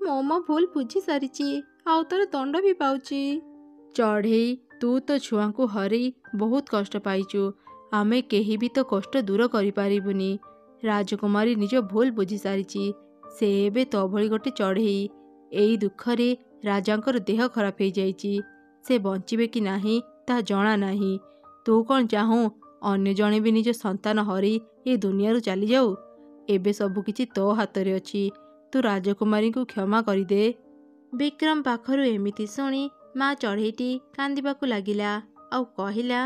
A: ମୁଁ ମୋ ଭୁଲ ବୁଝି ସାରିଛି, ଆଉ ତୋର ଦଣ୍ଡ ବି ପାଉଛି।
B: ଚଢ଼େଇ, ତୁ ତ ଛୁଆଙ୍କୁ ହରେଇ ବହୁତ କଷ୍ଟ ପାଇଛୁ। ଆମେ କେହି ବି ତ କଷ୍ଟ ଦୂର କରିପାରିବୁନି। ରାଜକୁମାରୀ ନିଜ ଭୁଲ ବୁଝି ସାରିଛି। ସେ ଏବେ ତୋ ଭଳି ଗୋଟେ ଚଢ଼େଇ। ଏଇ ଦୁଃଖରେ ରାଜାଙ୍କର ଦେହ ଖରାପ ହେଇଯାଇଛି। ସେ ବଞ୍ଚିବେ କି ନାହିଁ ତାହା ଜଣା ନାହିଁ। ତୁ କ'ଣ ଚାହୁଁ ଅନ୍ୟ ଜଣେ ବି ନିଜ ସନ୍ତାନ ହରେଇ ଏ ଦୁନିଆରୁ ଚାଲିଯାଉ? ଏବେ ସବୁକିଛି ତୋ ହାତରେ ଅଛି। ତୁ ରାଜକୁମାରୀଙ୍କୁ କ୍ଷମା କରିଦେ।
A: ବିକ୍ରମ ପାଖରୁ ଏମିତି ଶୁଣି ମା ଚଢ଼େଇଟି କାନ୍ଦିବାକୁ ଲାଗିଲା, ଆଉ କହିଲା,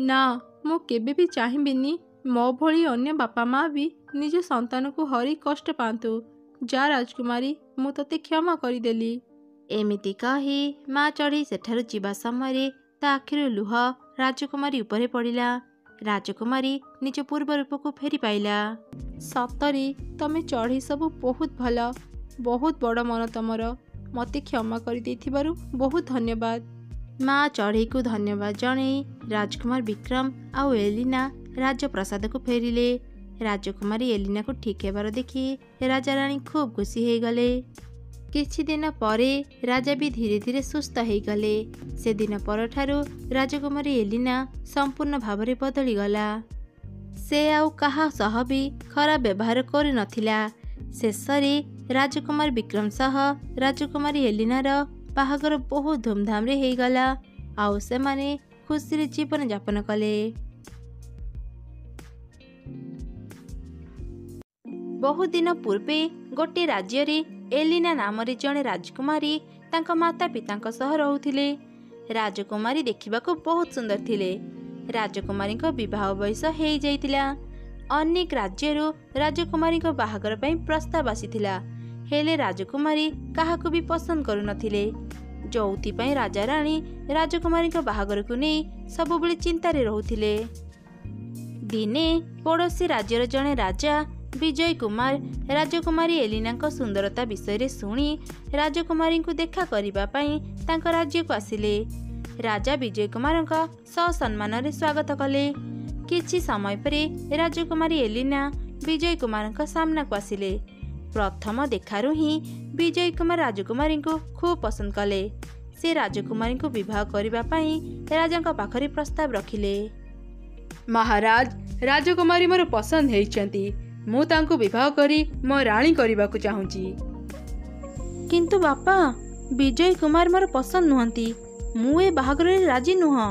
A: ନା, ମୁଁ କେବେ ବି ଚାହିଁବିନି ମୋ ଭଳି ଅନ୍ୟ ବାପା ମା ବି ନିଜ ସନ୍ତାନକୁ ହରେଇ କଷ୍ଟ ପାଆନ୍ତୁ। ଯା ରାଜକୁମାରୀ, ମୁଁ ତତେ କ୍ଷମା କରିଦେଲି। ଏମିତି କହି ମା ଚଢ଼େଇ ସେଠାରୁ ଯିବା ସମୟରେ ତା ଆଖିରୁ ଲୁହ ରାଜକୁମାରୀ ଉପରେ ପଡ଼ିଲା। ରାଜକୁମାରୀ ନିଜ ପୂର୍ବ ରୂପକୁ ଫେରି ପାଇଲା। ସତରେ ତମେ ଚଢ଼େଇ ସବୁ ବହୁତ ଭଲ। ବହୁତ ବଡ଼ ମନ ତମର। ମୋତେ କ୍ଷମା କରିଦେଇଥିବାରୁ ବହୁତ ଧନ୍ୟବାଦ। ମା ଚଢ଼େଇକୁ ଧନ୍ୟବାଦ ଜଣେଇ ରାଜକୁମାର ବିକ୍ରମ ଆଉ ଏଲିନା ରାଜପ୍ରସାଦକୁ ଫେରିଲେ। ରାଜକୁମାରୀ ଏଲିନାକୁ ଠିକ୍ ହେବାର ଦେଖି ରାଜାରାଣୀ ଖୁବ୍ ଖୁସି ହେଇଗଲେ। କିଛି ଦିନ ପରେ ରାଜା ବି ଧୀରେ ଧୀରେ ସୁସ୍ଥ ହେଇଗଲେ। ସେଦିନ ପରଠାରୁ ରାଜକୁମାରୀ ଏଲିନା ସମ୍ପୂର୍ଣ୍ଣ ଭାବରେ ବଦଳିଗଲା। ସେ ଆଉ କାହା ସହ ବି ଖରାପ ବ୍ୟବହାର କରିନଥିଲା। ଶେଷରେ ରାଜକୁମାର ବିକ୍ରମ ସହ ରାଜକୁମାରୀ ଏଲିନାର ବାହାଘର ବହୁତ ଧୁମଧାମରେ ହେଇଗଲା ଆଉ ସେମାନେ ଖୁସିରେ ଜୀବନ ଯାପନ କଲେ। ବହୁ ଦିନ ପୂର୍ବେ ଗୋଟିଏ ରାଜ୍ୟରେ ଏଲିନା ନାମରେ ଜଣେ ରାଜକୁମାରୀ ତାଙ୍କ ମାତା ପିତାଙ୍କ ସହ ରହୁଥିଲେ। ରାଜକୁମାରୀ ଦେଖିବାକୁ ବହୁତ ସୁନ୍ଦର ଥିଲେ। ରାଜକୁମାରୀଙ୍କ ବିବାହ ବୟସ ହେଇଯାଇଥିଲା। ଅନେକ ରାଜ୍ୟରୁ ରାଜକୁମାରୀଙ୍କ ବାହାଘର ପାଇଁ ପ୍ରସ୍ତାବ ଆସିଥିଲା, ହେଲେ ରାଜକୁମାରୀ କାହାକୁ ବି ପସନ୍ଦ କରୁନଥିଲେ। ଯୋଉଥିପାଇଁ ରାଜାରାଣୀ ରାଜକୁମାରୀଙ୍କ ବାହାଘରକୁ ନେଇ ସବୁବେଳେ ଚିନ୍ତାରେ ରହୁଥିଲେ। ଦିନେ ପଡ଼ୋଶୀ ରାଜ୍ୟର ଜଣେ ରାଜା ବିଜୟ କୁମାର ରାଜକୁମାରୀ ଏଲିନାଙ୍କ ସୁନ୍ଦରତା ବିଷୟରେ ଶୁଣି ରାଜକୁମାରୀଙ୍କୁ ଦେଖା କରିବା ପାଇଁ ତାଙ୍କ ରାଜ୍ୟକୁ ଆସିଲେ। ରାଜା ବିଜୟ କୁମାରଙ୍କ ସସମ୍ମାନରେ ସ୍ୱାଗତ କଲେ। କିଛି ସମୟ ପରେ ରାଜକୁମାରୀ ଏଲିନା ବିଜୟ କୁମାରଙ୍କ ସାମ୍ନାକୁ ଆସିଲେ। ପ୍ରଥମ ଦେଖାରୁ ହିଁ ବିଜୟ କୁମାର ରାଜକୁମାରୀଙ୍କୁ ଖୁବ୍ ପସନ୍ଦ କଲେ। ସେ ରାଜକୁମାରୀଙ୍କୁ ବିବାହ କରିବା ପାଇଁ ରାଜାଙ୍କ ପାଖରେ ପ୍ରସ୍ତାବ ରଖିଲେ।
B: ମହାରାଜ, ରାଜକୁମାରୀ ମୋର ପସନ୍ଦ ହେଇଛନ୍ତି। ମୁଁ ତାଙ୍କୁ ବିବାହ କରି ମୋ ରାଣୀ କରିବାକୁ ଚାହୁଁଛି।
A: କିନ୍ତୁ ବାପା, ବିଜୟ କୁମାର ମୋର ପସନ୍ଦ ନୁହନ୍ତି। ମୁଁ ଏ ବାହାଘରରେ ରାଜି ନୁହଁ।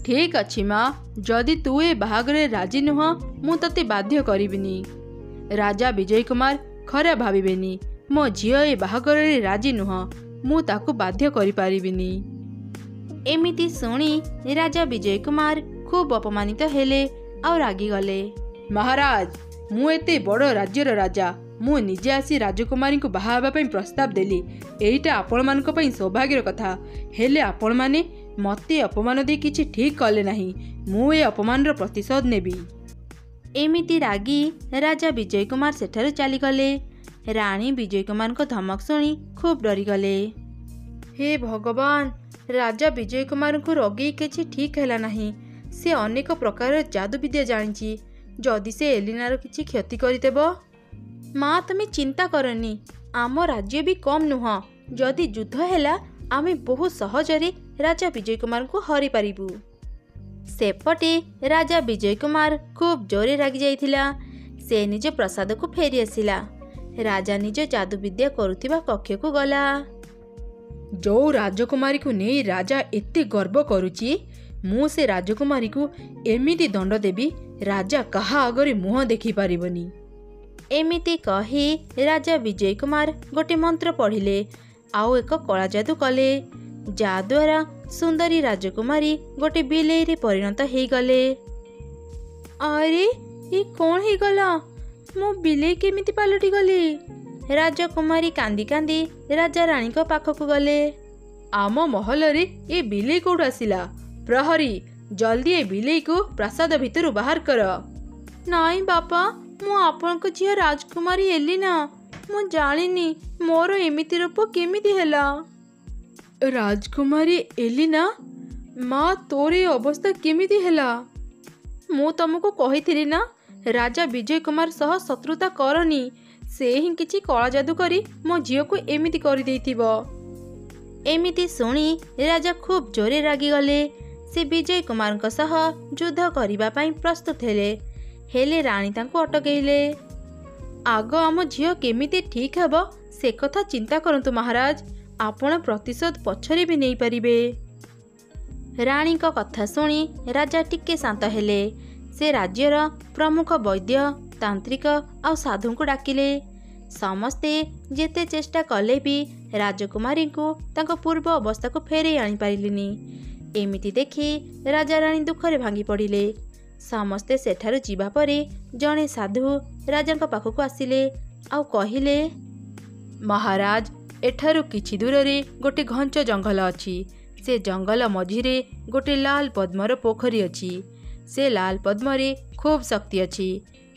B: ଠିକ୍ ଅଛି ମା, ଯଦି ତୁ ଏ ବାହାଘରରେ ରାଜି ନୁହଁ ମୁଁ ତତେ ବାଧ୍ୟ କରିବିନି। ରାଜା ବିଜୟ କୁମାର ଖରାପ ଭାବିବେନି। ମୋ ଝିଅ ଏ ବାହାଘରରେ ରାଜି ନୁହଁ, ମୁଁ ତାକୁ ବାଧ୍ୟ କରିପାରିବିନି।
A: ଏମିତି ଶୁଣି ରାଜା ବିଜୟ କୁମାର ଖୁବ୍ ଅପମାନିତ ହେଲେ ଆଉ ରାଗିଗଲେ।
B: ମହାରାଜ, ମୁଁ ଏତେ ବଡ଼ ରାଜ୍ୟର ରାଜା। ମୁଁ ନିଜେ ଆସି ରାଜକୁମାରୀଙ୍କୁ ବାହା ହେବା ପାଇଁ ପ୍ରସ୍ତାବ ଦେଲି। ଏଇଟା ଆପଣମାନଙ୍କ ପାଇଁ ସୌଭାଗ୍ୟର କଥା। ହେଲେ ଆପଣମାନେ ମୋତେ ଅପମାନ ଦେଇ କିଛି ଠିକ୍ କଲେ ନାହିଁ। ମୁଁ ଏ ଅପମାନର ପ୍ରତିଶୋଧ ନେବି।
A: ଏମିତି ରାଗି ରାଜା ବିଜୟ କୁମାର ସେଠାରୁ ଚାଲିଗଲେ। ରାଣୀ ବିଜୟ କୁମାରଙ୍କ ଧମକ ଶୁଣି ଖୁବ୍ ଡରିଗଲେ।
B: ହେ ଭଗବାନ, ରାଜା ବିଜୟ କୁମାରଙ୍କୁ ରଗେଇ କିଛି ଠିକ୍ ହେଲା ନାହିଁ। ସେ ଅନେକ ପ୍ରକାରର ଯାଦୁବିଦ୍ୟା ଜାଣିଛି। ଯଦି ସେ ଏଲିନାର କିଛି କ୍ଷତି କରିଦେବ।
A: ମା, ତମେ ଚିନ୍ତା କରନି। ଆମ ରାଜ୍ୟ ବି କମ୍ ନୁହଁ। ଯଦି ଯୁଦ୍ଧ ହେଲା ଆମେ ବହୁତ ସହଜରେ ରାଜା ବିଜୟ କୁମାରଙ୍କୁ ହରାଇ ପାରିବୁ। ସେପଟେ ରାଜା ବିଜୟ କୁମାର ଖୁବ୍ ଜୋରେ ରାଗି ଯାଇଥିଲା। ସେ ନିଜ ପ୍ରାସାଦକୁ ଫେରି ଆସିଲା। ରାଜା ନିଜ ଯାଦୁବିଦ୍ୟା କରୁଥିବା କକ୍ଷକୁ ଗଲା।
B: ଯୋଉ ରାଜକୁମାରୀକୁ ନେଇ ରାଜା ଏତେ ଗର୍ବ କରୁଛି, ମୁଁ ସେ ରାଜକୁମାରୀକୁ ଏମିତି ଦଣ୍ଡ ଦେବି ରାଜା କାହା ଆଗରେ ମୁହଁ ଦେଖିପାରିବନି।
A: ଏମିତି କହି ରାଜା ବିଜୟ କୁମାର ଗୋଟେ ମନ୍ତ୍ର ପଢ଼ିଲେ ଆଉ ଏକ କଳା ଯାଦୁ କଲେ। ଯାଦ୍ୱାରା ସୁନ୍ଦରୀ ରାଜକୁମାରୀ ଗୋଟେ ବିଲେଇରେ ପରିଣତ ହେଇଗଲେ।
B: ଆରେ, ଏ କ'ଣ ହେଇଗଲା? ମୁଁ ବିଲେଇ କେମିତି ପାଲଟି ଗଲି?
A: ରାଜକୁମାରୀ କାନ୍ଦି କାନ୍ଦି ରାଜା ରାଣୀଙ୍କ ପାଖକୁ ଗଲେ।
B: ଆମ ମହଲରେ ଏ ବିଲେଇ କୋଉଠୁ ଆସିଲା? ପ୍ରହରୀ, ଜଲ୍ଦି ଏ ବିଲେଇକୁ ପ୍ରାସାଦ ଭିତରୁ ବାହାର କର।
A: ନାଇଁ ବାପା, ମୁଁ ଆପଣଙ୍କ ଝିଅ ରାଜକୁମାରୀ ଏଲିନା। ମୁଁ ଜାଣିନି ମୋର ଏମିତି ରୂପ କେମିତି ହେଲା।
B: ରାଜକୁମାରୀ ଏଲିନା? ମା, ତୋର ଏ ଅବସ୍ଥା କେମିତି ହେଲା? ମୁଁ ତମକୁ କହିଥିଲି ନା, ରାଜା ବିଜୟ କୁମାର ସହ ଶତ୍ରୁତା କରନି। ସେ ହିଁ କିଛି କଳା ଯାଦୁ କରି ମୋ ଝିଅକୁ ଏମିତି କରିଦେଇଥିବ।
A: ଏମିତି ଶୁଣି ରାଜା ଖୁବ୍ ଜୋରେ ରାଗିଗଲେ। ସେ ବିଜୟ କୁମାରଙ୍କ ସହ ଯୁଦ୍ଧ କରିବା ପାଇଁ ପ୍ରସ୍ତୁତ ହେଲେ ରାଣୀ ତାଙ୍କୁ ଅଟକେଇଲେ।
B: ଆଗ ଆମ ଝିଅ କେମିତି ଠିକ୍ ହେବ ସେ କଥା ଚିନ୍ତା କରନ୍ତୁ ମହାରାଜ। ଆପଣ ପ୍ରତିଶୋଧ ପଛରେ ବି ନେଇପାରିବେ।
A: ରାଣୀଙ୍କ କଥା ଶୁଣି ରାଜା ଟିକେ ଶାନ୍ତ ହେଲେ। ସେ ରାଜ୍ୟର ପ୍ରମୁଖ ବୈଦ୍ୟ, ତାନ୍ତ୍ରିକ ଆଉ ସାଧୁଙ୍କୁ ଡାକିଲେ। ସମସ୍ତେ ଯେତେ ଚେଷ୍ଟା କଲେ ବି ରାଜକୁମାରୀଙ୍କୁ ତାଙ୍କ ପୂର୍ବ ଅବସ୍ଥାକୁ ଫେରାଇ ଆଣିପାରିଲେନି। ଏମିତି ଦେଖି ରାଜାରାଣୀ ଦୁଃଖରେ ଭାଙ୍ଗି ପଡ଼ିଲେ। ସମସ୍ତେ ସେଠାରୁ ଯିବା ପରେ ଜଣେ ସାଧୁ ରାଜାଙ୍କ ପାଖକୁ ଆସିଲେ ଆଉ କହିଲେ,
B: ମହାରାଜ, ଏଠାରୁ କିଛି ଦୂରରେ ଗୋଟେ ଘଞ୍ଚ ଜଙ୍ଗଲ ଅଛି। ସେ ଜଙ୍ଗଲ ମଝିରେ ଗୋଟେ ଲାଲ ପଦ୍ମର ପୋଖରୀ ଅଛି। ସେ ଲାଲ ପଦ୍ମରେ ଖୁବ୍ ଶକ୍ତି ଅଛି।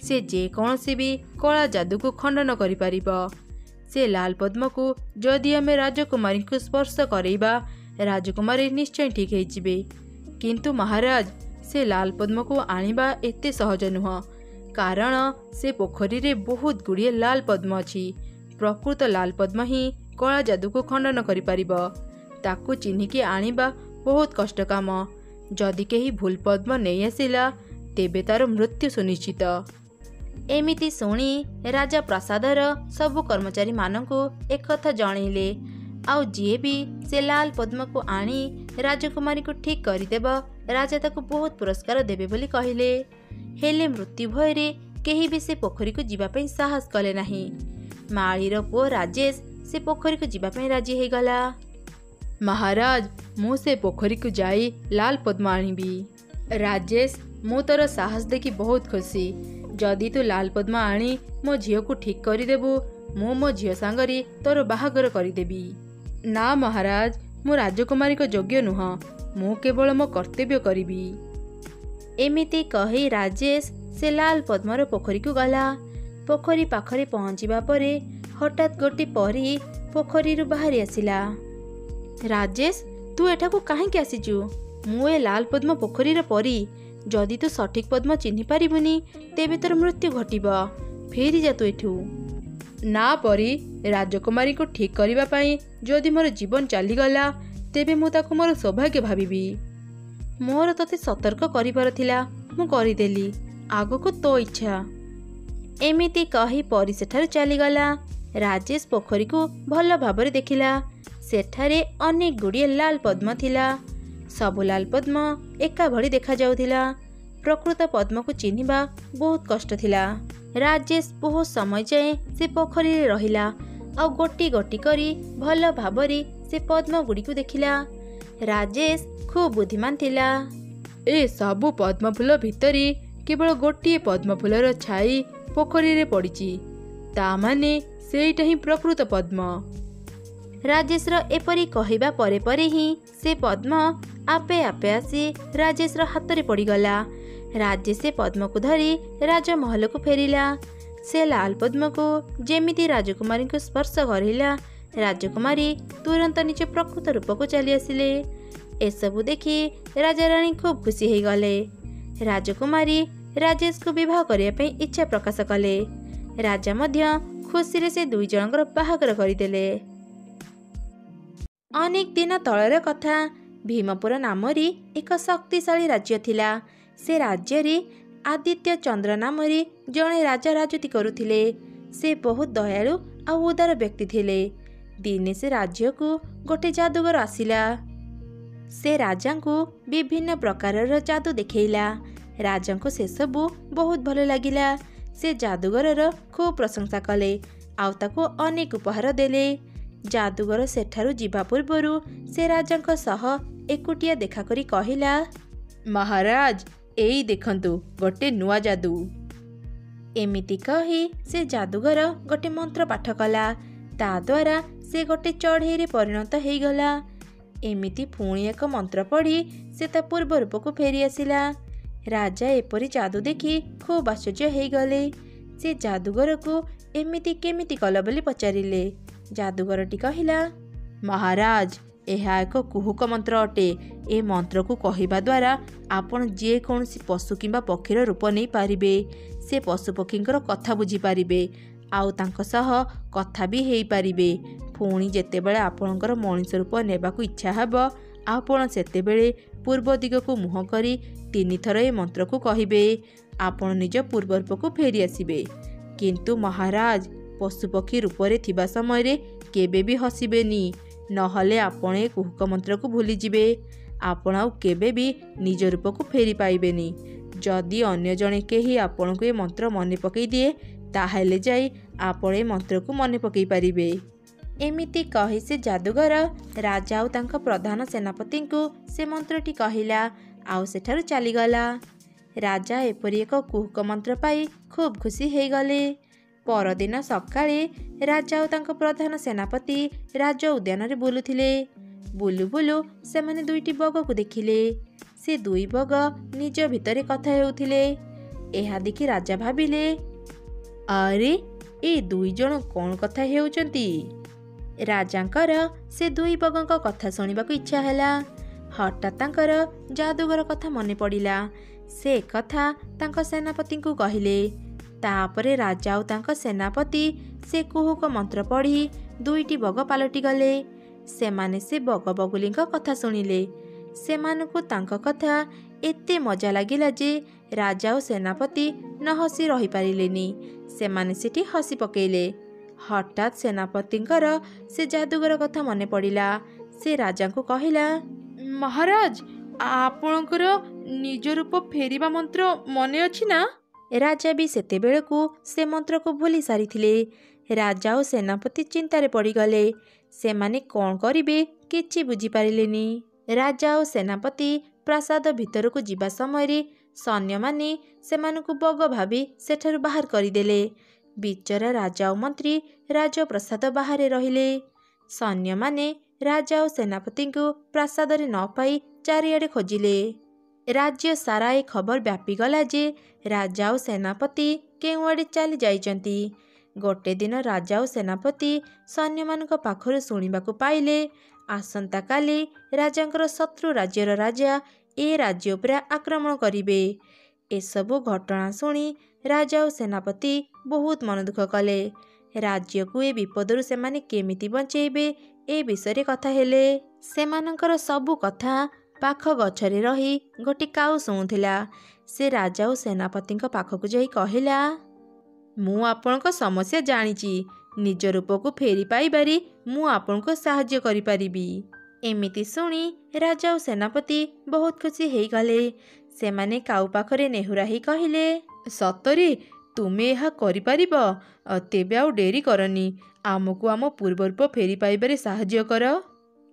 B: ସେ ଯେକୌଣସି ବି କଳା ଯାଦୁକୁ ଖଣ୍ଡନ କରିପାରିବ। ସେ ଲାଲ ପଦ୍ମକୁ ଯଦି ଆମେ ରାଜକୁମାରୀଙ୍କୁ ସ୍ପର୍ଶ କରେଇବା, ରାଜକୁମାରୀ ନିଶ୍ଚୟ ଠିକ୍ ହେଇଯିବେ। କିନ୍ତୁ ମହାରାଜ, ସେ ଲାଲ ପଦ୍ମକୁ ଆଣିବା ଏତେ ସହଜ ନୁହଁ, କାରଣ ସେ ପୋଖରୀରେ ବହୁତ ଗୁଡ଼ିଏ ଲାଲ ପଦ୍ମ ଅଛି। ପ୍ରକୃତ ଲାଲ ପଦ୍ମ ହିଁ କଳା ଯାଦୁକୁ ଖଣ୍ଡନ କରିପାରିବ। ତାକୁ ଚିହ୍ନିକି ଆଣିବା ବହୁତ କଷ୍ଟ କାମ। ଯଦି କେହି ଭୁଲ ପଦ୍ମ ନେଇ ଆସିଲା ତେବେ ତାର ମୃତ୍ୟୁ ସୁନିଶ୍ଚିତ।
A: ଏମିତି ଶୁଣି ରାଜା ପ୍ରାସାଦର ସବୁ କର୍ମଚାରୀମାନଙ୍କୁ ଏକଥା ଜଣେଇଲେ। ଆଉ ଯିଏ ବି ସେ ଲାଲ ପଦ୍ମକୁ ଆଣି ରାଜକୁମାରୀକୁ ଠିକ୍ କରିଦେବ ରାଜା ତାକୁ ବହୁତ ପୁରସ୍କାର ଦେବେ ବୋଲି କହିଲେ। ହେଲେ ମୃତ୍ୟୁ ଭୟରେ କେହି ବି ସେ ପୋଖରୀକୁ ଯିବା ପାଇଁ ସାହସ କଲେ ନାହିଁ। ମାଳିର ପୁଅ ରାଜେଶ ସେ ପୋଖରୀକୁ ଯିବା ପାଇଁ ରାଜି ହେଇଗଲା।
B: ମହାରାଜ, ମୁଁ ସେ ପୋଖରୀକୁ ଯାଇ ଲାଲ ପଦ୍ମ ଆଣିବି। ରାଜେଶ, ମୁଁ ତୋର ସାହସ ଦେଖି ବହୁତ ଖୁସି। ଯଦି ତୁ ଲାଲ ପଦ୍ମ ଆଣି ମୋ ଝିଅକୁ ଠିକ୍ କରିଦେବୁ ମୁଁ ମୋ ଝିଅ ସାଙ୍ଗରେ ତୋର ବାହାଘର କରିଦେବି। ନା ମହାରାଜ, ମୁଁ ରାଜକୁମାରୀଙ୍କ ଯୋଗ୍ୟ ନୁହଁ। ମୁଁ କେବଳ ମୋ କର୍ତ୍ତବ୍ୟ କରିବି।
A: ଏମିତି କହି ରାଜେଶ ସେ ଲାଲ ପଦ୍ମର ପୋଖରୀକୁ ଗଲା। ପୋଖରୀ ପାଖରେ ପହଞ୍ଚିବା ପରେ ହଠାତ୍ ଗୋଟି ପରୀ ପୋଖରୀରୁ ବାହାରି ଆସିଲା। ରାଜେଶ, ତୁ ଏଠାକୁ କାହିଁକି ଆସିଛୁ? ମୁଁ ଏ ଲାଲ ପଦ୍ମ ପୋଖରୀର ପରୀ। ଯଦି ତୁ ସଠିକ୍ ପଦ୍ମ ଚିହ୍ନି ପାରିବୁନି ତେବେ ତୋର ମୃତ୍ୟୁ ଘଟିବ। ଫେରି ଯା ତୁ ଏଠୁ।
B: ନା ପରୀ, ରାଜକୁମାରୀକୁ ଠିକ୍ କରିବା ପାଇଁ ଯଦି ମୋର ଜୀବନ ଚାଲିଗଲା ତେବେ ମୁଁ ତାକୁ ମୋର ସୌଭାଗ୍ୟ ଭାବିବି।
A: ମୋର ତୋତେ ସତର୍କ କରିବାର ଥିଲା, ମୁଁ କରିଦେଲି। ଆଗକୁ ତୋ ଇଚ୍ଛା। ଏମିତି କହି ପରୀ ସେଠାରୁ ଚାଲିଗଲା। ରାଜେଶ ପୋଖରୀକୁ ଭଲ ଭାବରେ ଦେଖିଲା। ସେଠାରେ ଅନେକ ଗୁଡ଼ିଏ ଲାଲ ପଦ୍ମ ଥିଲା। ସବୁ ଲାଲ ପଦ୍ମ ଏକା ଭଳି ଦେଖାଯାଉଥିଲା। ପ୍ରକୃତ ପଦ୍ମକୁ ଚିହ୍ନିବା ବହୁତ କଷ୍ଟ ଥିଲା। ରାଜେଶ ବହୁତ ସମୟ ଯାଏଁ ସେ ପୋଖରୀରେ ରହିଲା ଆଉ ଗୋଟି ଗୋଟି କରି ଭଲ ଭାବରେ ସେ ପଦ୍ମ ଗୁଡ଼ିକୁ ଦେଖିଲା। ରାଜେଶ ଖୁବ୍ ବୁଦ୍ଧିମାନ ଥିଲା।
B: ଏ ସବୁ ପଦ୍ମ ଫୁଲ ଭିତରେ କେବଳ ଗୋଟିଏ ପଦ୍ମ ଫୁଲର ଛାଇ ପୋଖରୀରେ ପଡ଼ିଛି। ତା ମାନେ ସେଇଟା ହିଁ ପ୍ରକୃତ ପଦ୍ମ।
A: ରାଜେଶର ଏପରି କହିବା ପରେ ପରେ ହିଁ ସେ ପଦ୍ମ ଆପେ ଆପେ ଆସି ରାଜେଶର ହାତରେ ପଡ଼ିଗଲା। ରାଜେଶ ସେ ପଦ୍ମକୁ ଧରି ରାଜମହଲକୁ ଫେରିଲା। ସେ ଲାଲ ପଦ୍ମକୁ ଯେମିତି ରାଜକୁମାରୀଙ୍କୁ ସ୍ପର୍ଶ କରିଲା ରାଜକୁମାରୀ ତୁରନ୍ତ ନିଜ ପ୍ରକୃତ ରୂପକୁ ଚାଲି ଆସିଲେ। ଏସବୁ ଦେଖି ରାଜାରାଣୀ ଖୁବ୍ ଖୁସି ହେଇଗଲେ। ରାଜକୁମାରୀ ରାଜେଶକୁ ବିବାହ କରିବା ପାଇଁ ଇଚ୍ଛା ପ୍ରକାଶ କଲେ। ରାଜା ମଧ୍ୟ ଖୁସିରେ ସେ ଦୁଇ ଜଣଙ୍କର ବାହାଘର କରିଦେଲେ। ଅନେକ ଦିନ ତଳର କଥା। ଭୀମପୁର ନାମରେ ଏକ ଶକ୍ତିଶାଳୀ ରାଜ୍ୟ ଥିଲା। ସେ ରାଜ୍ୟରେ ଆଦିତ୍ୟ ଚନ୍ଦ୍ର ନାମରେ ଜଣେ ରାଜା ରାଜୁତି କରୁଥିଲେ। ସେ ବହୁତ ଦୟାଳୁ ଆଉ ଉଦାର ବ୍ୟକ୍ତି ଥିଲେ। ଦିନେ ସେ ରାଜ୍ୟକୁ ଗୋଟେ ଯାଦୁଗର ଆସିଲା। ସେ ରାଜାଙ୍କୁ ବିଭିନ୍ନ ପ୍ରକାରର ଯାଦୁ ଦେଖେଇଲା। ରାଜାଙ୍କୁ ସେସବୁ ବହୁତ ଭଲ ଲାଗିଲା। ସେ ଯାଦୁଗରର ଖୁବ୍ ପ୍ରଶଂସା କଲେ ଆଉ ତାକୁ ଅନେକ ଉପହାର ଦେଲେ। ଯାଦୁଗର ସେଠାରୁ ଯିବା ପୂର୍ବରୁ ସେ ରାଜାଙ୍କ ସହ ଏକୁଟିଆ ଦେଖା କରି କହିଲା,
B: ମହାରାଜ, ଏଇ ଦେଖନ୍ତୁ ଗୋଟେ ନୂଆ ଯାଦୁ।
A: ଏମିତି କହି ସେ ଯାଦୁଗର ଗୋଟେ ମନ୍ତ୍ର ପାଠ କଲା। ତା ଦ୍ୱାରା ସେ ଗୋଟେ ଚଢ଼େଇରେ ପରିଣତ ହେଇଗଲା। ଏମିତି ପୁଣି ଏକ ମନ୍ତ୍ର ପଢ଼ି ସେ ତା ପୂର୍ବ ରୂପକୁ ଫେରି ଆସିଲା। ରାଜା ଏପରି ଯାଦୁ ଦେଖି ଖୁବ୍ ଆଶ୍ଚର୍ଯ୍ୟ ହେଇଗଲେ। ସେ ଯାଦୁଗରକୁ ଏମିତି କେମିତି କଲ ବୋଲି ପଚାରିଲେ। ଯାଦୁଗରଟି କହିଲା,
B: ମହାରାଜ, ଏହା ଏକ କୁହୁକ ମନ୍ତ୍ର ଅଟେ। ଏ ମନ୍ତ୍ରକୁ କହିବା ଦ୍ୱାରା ଆପଣ ଯେକୌଣସି ପଶୁ କିମ୍ବା ପକ୍ଷୀର ରୂପ ନେଇପାରିବେ। ସେ ପଶୁପକ୍ଷୀଙ୍କର କଥା ବୁଝିପାରିବେ ଆଉ ତାଙ୍କ ସହ କଥା ବି ହେଇପାରିବେ। ପୁଣି ଯେତେବେଳେ ଆପଣଙ୍କର ମଣିଷ ରୂପ ନେବାକୁ ଇଚ୍ଛା ହେବ ଆପଣ ସେତେବେଳେ ପୂର୍ବ ଦିଗକୁ ମୁହଁ କରି 3 ଥର ଏ ମନ୍ତ୍ରକୁ କହିବେ। ଆପଣ ନିଜ ପୂର୍ବ ରୂପକୁ ଫେରି ଆସିବେ। କିନ୍ତୁ ମହାରାଜ, ପଶୁପକ୍ଷୀ ରୂପରେ ଥିବା ସମୟରେ କେବେ ବି ହସିବେନି, ନହେଲେ ଆପଣ ଏ କୁହୁକ ମନ୍ତ୍ରକୁ ଭୁଲିଯିବେ। ଆପଣ ଆଉ କେବେ ବି ନିଜ ରୂପକୁ ଫେରି ପାଇବେନି। ଯଦି ଅନ୍ୟ ଜଣେ କେହି ଆପଣଙ୍କୁ ଏ ମନ୍ତ୍ର ମନେ ପକାଇ ଦିଏ ତାହେଲେ ଯାଇ ଆପଣ ଏ ମନ୍ତ୍ରକୁ ମନେ ପକାଇ ପାରିବେ।
A: ଏମିତି କହି ସେ ଯାଦୁଗର ରାଜା ଆଉ ତାଙ୍କ ପ୍ରଧାନ ସେନାପତିଙ୍କୁ ସେ ମନ୍ତ୍ରଟି କହିଲା ଆଉ ସେଠାରୁ ଚାଲିଗଲା। ରାଜା ଏପରି ଏକ କୁହୁକ ମନ୍ତ୍ର ପାଇ ଖୁବ୍ ଖୁସି ହେଇଗଲେ। ପରଦିନ ସକାଳେ ରାଜା ଆଉ ତାଙ୍କ ପ୍ରଧାନ ସେନାପତି ରାଜ ଉଦ୍ୟାନରେ ବୁଲୁଥିଲେ। ବୁଲୁ ବୁଲୁ ସେମାନେ 2ଟି ବଗକୁ ଦେଖିଲେ। ସେ 2 ବଗ ନିଜ ଭିତରେ କଥା ହେଉଥିଲେ। ଏହା ଦେଖି ରାଜା ଭାବିଲେ,
B: ଆରେ, ଏ 2 ଜଣ କ'ଣ କଥା ହେଉଛନ୍ତି?
A: ରାଜାଙ୍କର ସେ 2 ବଗଙ୍କ କଥା ଶୁଣିବାକୁ ଇଚ୍ଛା ହେଲା। ହଠାତ୍ ତାଙ୍କର ଯାଦୁଗର କଥା ମନେ ପଡ଼ିଲା। ସେ କଥା ତାଙ୍କ ସେନାପତିଙ୍କୁ କହିଲେ। ତାପରେ ରାଜା ଆଉ ତାଙ୍କ ସେନାପତି ସେ କୁହୁକ ମନ୍ତ୍ର ପଢ଼ି ଦୁଇଟି ବଗ ପାଲଟି ଗଲେ। ସେମାନେ ସେ ବଗ ବଗୁଲିଙ୍କ କଥା ଶୁଣିଲେ। ସେମାନଙ୍କୁ ତାଙ୍କ କଥା ଏତେ ମଜା ଲାଗିଲା ଯେ ରାଜା ଓ ସେନାପତି ନ ହସି ରହିପାରିଲେନି। ସେମାନେ ସେଠି ହସି ପକେଇଲେ। ହଠାତ୍ ସେନାପତିଙ୍କର ସେ ଯାଦୁଗର କଥା ମନେ ପଡ଼ିଲା। ସେ ରାଜାଙ୍କୁ କହିଲା, ମହାରାଜ, ଆପଣଙ୍କର ନିଜ ରୂପ ଫେରିବା ମନ୍ତ୍ର ମନେ ଅଛି ନା? ରାଜା ବି ସେତେବେଳକୁ ସେ ମନ୍ତ୍ରକୁ ଭୁଲି ସାରିଥିଲେ। ରାଜା ଓ ସେନାପତି ଚିନ୍ତାରେ ପଡ଼ିଗଲେ। ସେମାନେ କ'ଣ କରିବେ କିଛି ବୁଝିପାରିଲେନି। ରାଜା ଓ ସେନାପତି ପ୍ରାସାଦ ଭିତରକୁ ଯିବା ସମୟରେ ସୈନ୍ୟମାନେ ସେମାନଙ୍କୁ ବଗ ଭାବି ସେଠାରୁ ବାହାର କରିଦେଲେ। ବିଚରା ରାଜା ଓ ମନ୍ତ୍ରୀ ରାଜପ୍ରସାଦ ବାହାରେ ରହିଲେ। ସୈନ୍ୟମାନେ ରାଜା ଓ ସେନାପତିଙ୍କୁ ପ୍ରାସାଦରେ ନ ପାଇ ଚାରିଆଡ଼େ ଖୋଜିଲେ। ରାଜ୍ୟ ସାରା ଏ ଖବର ବ୍ୟାପିଗଲା ଯେ ରାଜା ଓ ସେନାପତି କେଉଁଆଡ଼େ ଚାଲି ଯାଇଛନ୍ତି। ଗୋଟେ ଦିନ ରାଜା ଓ ସେନାପତି ସୈନ୍ୟମାନଙ୍କ ପାଖରୁ ଶୁଣିବାକୁ ପାଇଲେ ଆସନ୍ତାକାଲି ରାଜାଙ୍କର ଶତ୍ରୁ ରାଜ୍ୟର ରାଜା ଏ ରାଜ୍ୟ ଉପରେ ଆକ୍ରମଣ କରିବେ। ଏସବୁ ଘଟଣା ଶୁଣି ରାଜା ଓ ସେନାପତି ବହୁତ ମନ ଦୁଃଖ କଲେ। ରାଜ୍ୟକୁ ଏ ବିପଦରୁ ସେମାନେ କେମିତି ବଞ୍ଚେଇବେ ଏ ବିଷୟରେ କଥା ହେଲେ। ସେମାନଙ୍କର ସବୁ କଥା ପାଖ ଗଛରେ ରହି ଗୋଟି କାଉ ଶୁଣୁଥିଲା। ସେ ରାଜା ଓ ସେନାପତିଙ୍କ ପାଖକୁ ଯାଇ କହିଲା, ମୁଁ ଆପଣଙ୍କ ସମସ୍ୟା ଜାଣିଛି। ନିଜ ରୂପକୁ ଫେରି ପାଇବାରେ ମୁଁ ଆପଣଙ୍କୁ ସାହାଯ୍ୟ କରିପାରିବି। ଏମିତି ଶୁଣି ରାଜା ଓ ସେନାପତି ବହୁତ ଖୁସି ହେଇଗଲେ। ସେମାନେ କାଉ ପାଖରେ ନେହୁରା ହେଇ କହିଲେ, ସତରେ ତୁମେ ଏହା କରିପାରିବ? ତେବେ ଆଉ ଡେରି କରନି, ଆମକୁ ଆମ ପୂର୍ବ ରୂପ ଫେରି ପାଇବାରେ ସାହାଯ୍ୟ କର।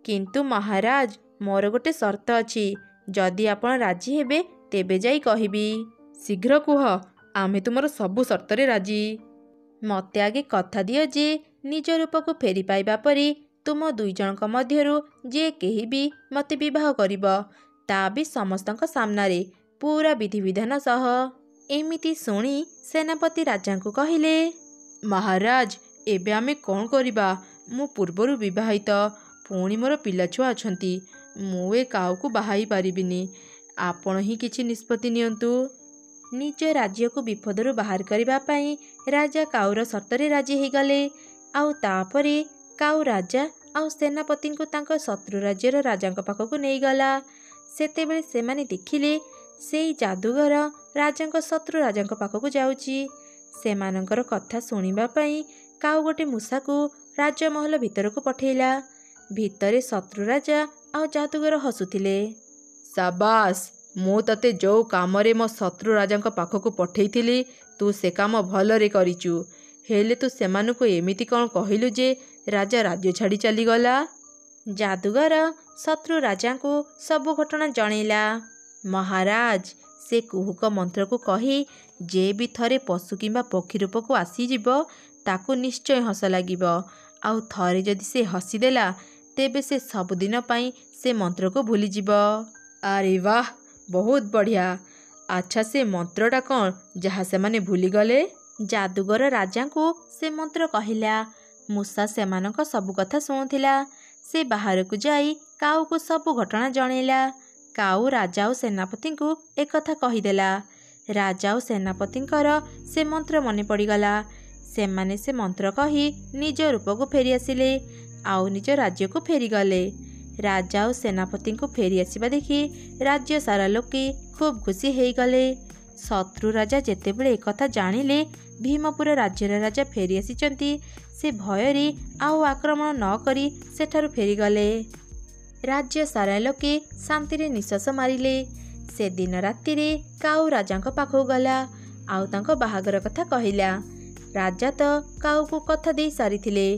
A: କିନ୍ତୁ ମହାରାଜ, ମୋର ଗୋଟେ ସର୍ତ୍ତ ଅଛି। ଯଦି ଆପଣ ରାଜି ହେବେ ତେବେ ଯାଇ କହିବି। ଶୀଘ୍ର କୁହ, ଆମେ ତୁମର ସବୁ ସର୍ତ୍ତରେ ରାଜି। ମୋତେ ଆଗେ କଥା ଦିଅ ଯେ ନିଜ ରୂପକୁ ଫେରି ପାଇବା ପରେ ତୁମ ଦୁଇ ଜଣଙ୍କ ମଧ୍ୟରୁ ଯେ କେହି ବି ମୋତେ ବିବାହ କରିବ, ତା ବି ସମସ୍ତଙ୍କ ସାମ୍ନାରେ ପୁରା ବିଧିବିଧାନ ସହ। ଏମିତି ଶୁଣି ସେନାପତି ରାଜାଙ୍କୁ କହିଲେ, ମହାରାଜ, ଏବେ ଆମେ କ'ଣ କରିବା? ମୁଁ ପୂର୍ବରୁ ବିବାହିତ, ପୁଣି ମୋର ପିଲାଛୁଆ ଅଛନ୍ତି। ମୁଁ ଏ କାଉକୁ ବାହା ହେଇପାରିବିନି। ଆପଣ ହିଁ କିଛି ନିଷ୍ପତ୍ତି ନିଅନ୍ତୁ। ନିଜ ରାଜ୍ୟକୁ ବିପଦରୁ ବାହାର କରିବା ପାଇଁ ରାଜା କାଉର ସର୍ତ୍ତରେ ରାଜି ହେଇଗଲେ। ଆଉ ତାପରେ କାଉ ରାଜା ଆଉ ସେନାପତିଙ୍କୁ ତାଙ୍କ ଶତ୍ରୁ ରାଜ୍ୟର ରାଜାଙ୍କ ପାଖକୁ ନେଇଗଲା। ସେତେବେଳେ ସେମାନେ ଦେଖିଲେ ସେଇ ଯାଦୁଗର ରାଜାଙ୍କ ଶତ୍ରୁ ରାଜାଙ୍କ ପାଖକୁ ଯାଉଛି। ସେମାନଙ୍କର କଥା ଶୁଣିବା ପାଇଁ କାଉ ଗୋଟେ ମୂଷାକୁ ରାଜମହଲ ଭିତରକୁ ପଠେଇଲା। ଭିତରେ ଶତ୍ରୁ ରାଜା ଆଉ ଯାଦୁଗର ହସୁଥିଲେ। ସାବାସ୍, ମୁଁ ତତେ ଯୋଉ କାମରେ ମୋ ଶତ୍ରୁ ରାଜାଙ୍କ ପାଖକୁ ପଠେଇଥିଲି ତୁ ସେ କାମ ଭଲରେ କରିଛୁ। ହେଲେ ତୁ ସେମାନଙ୍କୁ ଏମିତି କ'ଣ କହିଲୁ ଯେ ରାଜା ରାଜ୍ୟ ଛାଡ଼ି ଚାଲିଗଲା? ଯାଦୁଗର ଶତ୍ରୁ ରାଜାଙ୍କୁ ସବୁ ଘଟଣା ଜଣେଇଲା। ମହାରାଜ, ସେ କୁହୁକ ମନ୍ତ୍ରକୁ କହି ଯେ ବି ଥରେ ପଶୁ କିମ୍ବା ପକ୍ଷୀ ରୂପକୁ ଆସିଯିବ ତାକୁ ନିଶ୍ଚୟ ହସ ଲାଗିବ। ଆଉ ଥରେ ଯଦି ସେ ହସିଦେଲା ତେବେ ସେ ସବୁଦିନ ପାଇଁ ସେ ମନ୍ତ୍ରକୁ ଭୁଲିଯିବ। ଆରେ ବାଃ, ବହୁତ ବଢ଼ିଆ। ଆଚ୍ଛା, ସେ ମନ୍ତ୍ରଟା କ'ଣ ଯାହା ସେମାନେ ଭୁଲିଗଲେ? ଯାଦୁଗର ରାଜାଙ୍କୁ ସେ ମନ୍ତ୍ର କହିଲା। ମୂଷା ସେମାନଙ୍କ ସବୁ କଥା ଶୁଣୁଥିଲା। ସେ ବାହାରକୁ ଯାଇ କାଉକୁ ସବୁ ଘଟଣା ଜଣେଇଲା। କାଉ ରାଜା ଓ ସେନାପତିଙ୍କୁ ଏକଥା କହିଦେଲା। ରାଜା ଓ ସେନାପତିଙ୍କର ସେ ମନ୍ତ୍ର ମନେ ପଡ଼ିଗଲା। ସେମାନେ ସେ ମନ୍ତ୍ର କହି ନିଜ ରୂପକୁ ଫେରିଆସିଲେ ଆଉ ନିଜ ରାଜ୍ୟକୁ ଫେରିଗଲେ। ରାଜା ଓ ସେନାପତିଙ୍କୁ ଫେରିଆସିବା ଦେଖି ରାଜ୍ୟ ସାରା ଲୋକେ ଖୁବ୍ ଖୁସି ହେଇଗଲେ। ଶତ୍ରୁ ରାଜା ଯେତେବେଳେ ଏକଥା ଜାଣିଲେ ଭୀମପୁର ରାଜ୍ୟର ରାଜା ଫେରିଆସିଛନ୍ତି, ସେ ଭୟରେ ଆଉ ଆକ୍ରମଣ ନ କରି ସେଠାରୁ ଫେରିଗଲେ। ରାଜ୍ୟ ସାରା ଲୋକେ ଶାନ୍ତିରେ ନିଶ୍ୱାସ ମାରିଲେ। ସେଦିନ ରାତିରେ କାଉ ରାଜାଙ୍କ ପାଖକୁ ଗଲା ଆଉ ତାଙ୍କ ବାହାଘର କଥା କହିଲା। ରାଜା ତ କାଉକୁ କଥା ଦେଇ ସାରିଥିଲେ।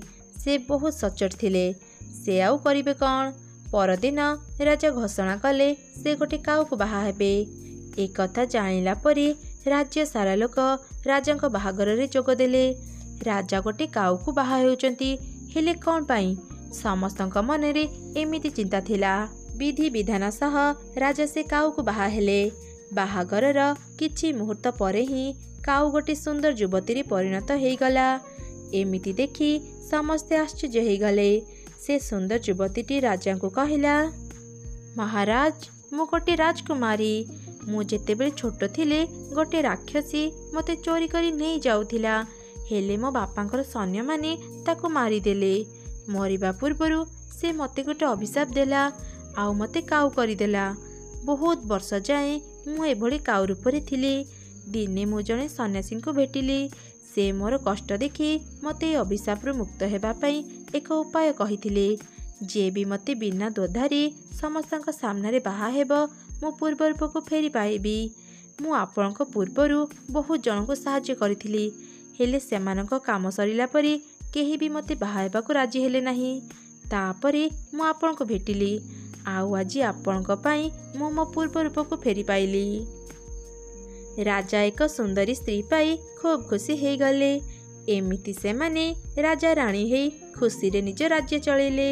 A: ସେ ବହୁତ ସଚ୍ଚୋଟ ଥିଲେ। ସେ ଆଉ କରିବେ କ'ଣ? ପରଦିନ ରାଜା ଘୋଷଣା କଲେ ସେ ଗୋଟେ କାଉକୁ ବାହା ହେବେ। ଏ କଥା ଜାଣିଲା ପରେ ରାଜ୍ୟ ସାରା ଲୋକ ରାଜାଙ୍କ ବାହାଘରରେ ଯୋଗ ଦେଲେ। ରାଜା ଗୋଟେ କାଉକୁ ବାହା ହେଉଛନ୍ତି, ହେଲେ କ'ଣ ପାଇଁ? ସମସ୍ତଙ୍କ ମନରେ ଏମିତି ଚିନ୍ତା ଥିଲା। ବିଧିବିଧାନ ସହ ରାଜା ସେ କାଉକୁ ବାହା ହେଲେ। ବାହାଘରର କିଛି ମୁହୂର୍ତ୍ତ ପରେ ହିଁ କାଉ ଗୋଟେ ସୁନ୍ଦର ଯୁବତୀରେ ପରିଣତ ହେଇଗଲା। ଏମିତି ଦେଖି ସମସ୍ତେ ଆଶ୍ଚର୍ଯ୍ୟ ହେଇଗଲେ। ସେ ସୁନ୍ଦର ଯୁବତୀଟି ରାଜାଙ୍କୁ କହିଲା, ମହାରାଜ, ମୁଁ ଗୋଟେ ରାଜକୁମାରୀ। ମୁଁ ଯେତେବେଳେ ଛୋଟ ଥିଲି ଗୋଟେ ରାକ୍ଷସୀ ମୋତେ ଚୋରି କରି ନେଇ ଯାଉଥିଲା। ହେଲେ ମୋ ବାପାଙ୍କର ସୈନ୍ୟମାନେ ତାକୁ ମାରିଦେଲେ। ମରିବା ପୂର୍ବରୁ ସେ ମୋତେ ଗୋଟେ ଅଭିଶାପ ଦେଲା ଆଉ ମୋତେ କାଉ କରିଦେଲା। ବହୁତ ବର୍ଷ ଯାଏଁ ମୁଁ ଏଭଳି କାଉ ରୂପରେ ଥିଲି। ଦିନେ ମୁଁ ଜଣେ ସନ୍ନ୍ୟାସୀଙ୍କୁ ଭେଟିଲି। ସେ ମୋର କଷ୍ଟ ଦେଖି ମୋତେ ଏ ଅଭିଶାପରୁ ମୁକ୍ତ ହେବା ପାଇଁ ଏକ ଉପାୟ କହିଥିଲେ। ଯିଏ ବି ମୋତେ ବିନା ଦ୍ୱନ୍ଦ୍ୱରେ ସମସ୍ତଙ୍କ ସାମ୍ନାରେ ବାହା ହେବ, ମୁଁ ପୂର୍ବ ରୂପକୁ ଫେରି ପାଇବି। ମୁଁ ଆପଣଙ୍କ ପୂର୍ବରୁ ବହୁତ ଜଣଙ୍କୁ ସାହାଯ୍ୟ କରିଥିଲି, ହେଲେ ସେମାନଙ୍କ କାମ ସରିଲା ପରେ କେହି ବି ମୋତେ ବାହା ହେବାକୁ ରାଜି ହେଲେ ନାହିଁ। ତାପରେ ମୁଁ ଆପଣଙ୍କୁ ଭେଟିଲି, ଆଉ ଆଜି ଆପଣଙ୍କ ପାଇଁ ମୁଁ ମୋ ପୂର୍ବ ରୂପକୁ ଫେରି ପାଇଲି। ରାଜା ଏକ ସୁନ୍ଦରୀ ସ୍ତ୍ରୀ ପାଇ ଖୁବ୍ ଖୁସି ହେଇଗଲେ। ଏମିତି ସେମାନେ ରାଜା ରାଣୀ ହେଇ ଖୁସିରେ ନିଜ ରାଜ୍ୟ ଚଳେଇଲେ।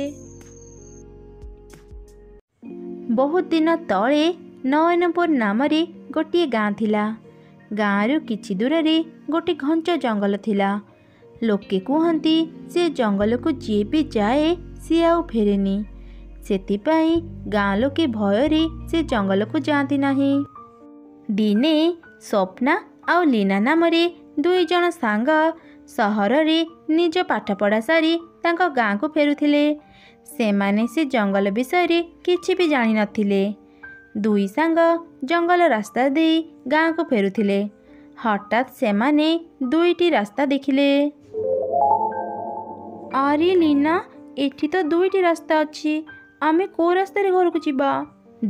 A: ବହୁତ ଦିନ ତଳେ ନୟନପୁର ନାମରେ ଗୋଟିଏ ଗାଁ ଥିଲା। ଗାଁରୁ କିଛି ଦୂରରେ ଗୋଟିଏ ଘଞ୍ଚ ଜଙ୍ଗଲ ଥିଲା। ଲୋକେ କୁହନ୍ତି ସେ ଜଙ୍ଗଲକୁ ଯିଏ ବି ଯାଏ ସିଏ ଆଉ ଫେରେନି। ସେଥିପାଇଁ ଗାଁ ଲୋକେ ଭୟରେ ସେ ଜଙ୍ଗଲକୁ ଯାଆନ୍ତି ନାହିଁ। ଦିନେ ସ୍ୱପ୍ନା ଆଉ ଲୀନା ନାମରେ ଦୁଇ ଜଣ ସାଙ୍ଗ ସହରରେ ନିଜ ପାଠପଢ଼ା ସାରି ତାଙ୍କ ଗାଁକୁ ଫେରୁଥିଲେ। ସେମାନେ ସେ ଜଙ୍ଗଲ ବିଷୟରେ କିଛି ବି ଜାଣିନଥିଲେ। ଦୁଇ ସାଙ୍ଗ ଜଙ୍ଗଲ ରାସ୍ତା ଦେଇ ଗାଁକୁ ଫେରୁଥିଲେ। ହଠାତ୍ ସେମାନେ ଦୁଇଟି ରାସ୍ତା ଦେଖିଲେ। ଆରେ ଲୀନା, ଏଠି ତ ଦୁଇଟି ରାସ୍ତା ଅଛି, ଆମେ କେଉଁ ରାସ୍ତାରେ ଘରକୁ ଯିବା?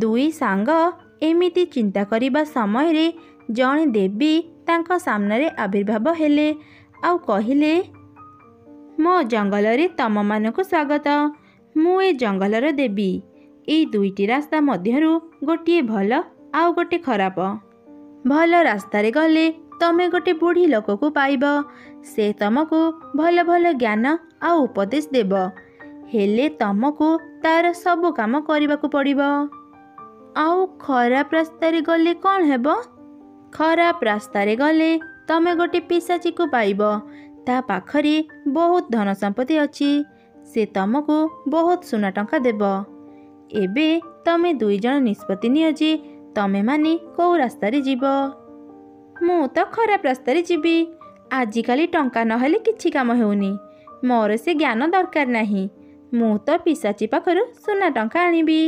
A: ଦୁଇ ସାଙ୍ଗ ଏମିତି ଚିନ୍ତା କରିବା ସମୟରେ ଜଣେ ଦେବୀ ତାଙ୍କ ସାମ୍ନାରେ ଆବିର୍ଭାବ ହେଲେ ଆଉ କହିଲେ, ମୋ ଜଙ୍ଗଲରେ ତମମାନଙ୍କୁ ସ୍ୱାଗତ। ମୁଁ ଏ ଜଙ୍ଗଲର ଦେବୀ। ଏଇ ଦୁଇଟି ରାସ୍ତା ମଧ୍ୟରୁ ଗୋଟିଏ ଭଲ ଆଉ ଗୋଟେ ଖରାପ। ଭଲ ରାସ୍ତାରେ ଗଲେ ତମେ ଗୋଟେ ବୁଢ଼ୀ ଲୋକକୁ ପାଇବ। ସେ ତମକୁ ଭଲ ଭଲ ଜ୍ଞାନ ଆଉ ଉପଦେଶ ଦେବ, ହେଲେ ତମକୁ ତାର ସବୁ କାମ କରିବାକୁ ପଡ଼ିବ। ଆଉ ଖରାପ ରାସ୍ତାରେ ଗଲେ କ'ଣ ହେବ? ଖରାପ ରାସ୍ତାରେ ଗଲେ ତମେ ଗୋଟେ ପିଶାଚିକୁ ପାଇବ। ତା ପାଖରେ ବହୁତ ଧନ ସମ୍ପତ୍ତି ଅଛି। ସେ ତମକୁ ବହୁତ ସୁନା ଟଙ୍କା ଦେବ। ଏବେ ତମେ ଦୁଇ ଜଣ ନିଷ୍ପତ୍ତି ନିଅ ଯେ ତମେମାନେ କେଉଁ ରାସ୍ତାରେ ଯିବ। ମୁଁ ତ ଖରାପ ରାସ୍ତାରେ ଯିବି। ଆଜିକାଲି ଟଙ୍କା ନହେଲେ କିଛି କାମ ହେଉନି। ମୋର ସେ ଜ୍ଞାନ ଦରକାର ନାହିଁ। ମୁଁ ତ ପିଶାଚି ପାଖରୁ ସୁନା ଟଙ୍କା ଆଣିବି।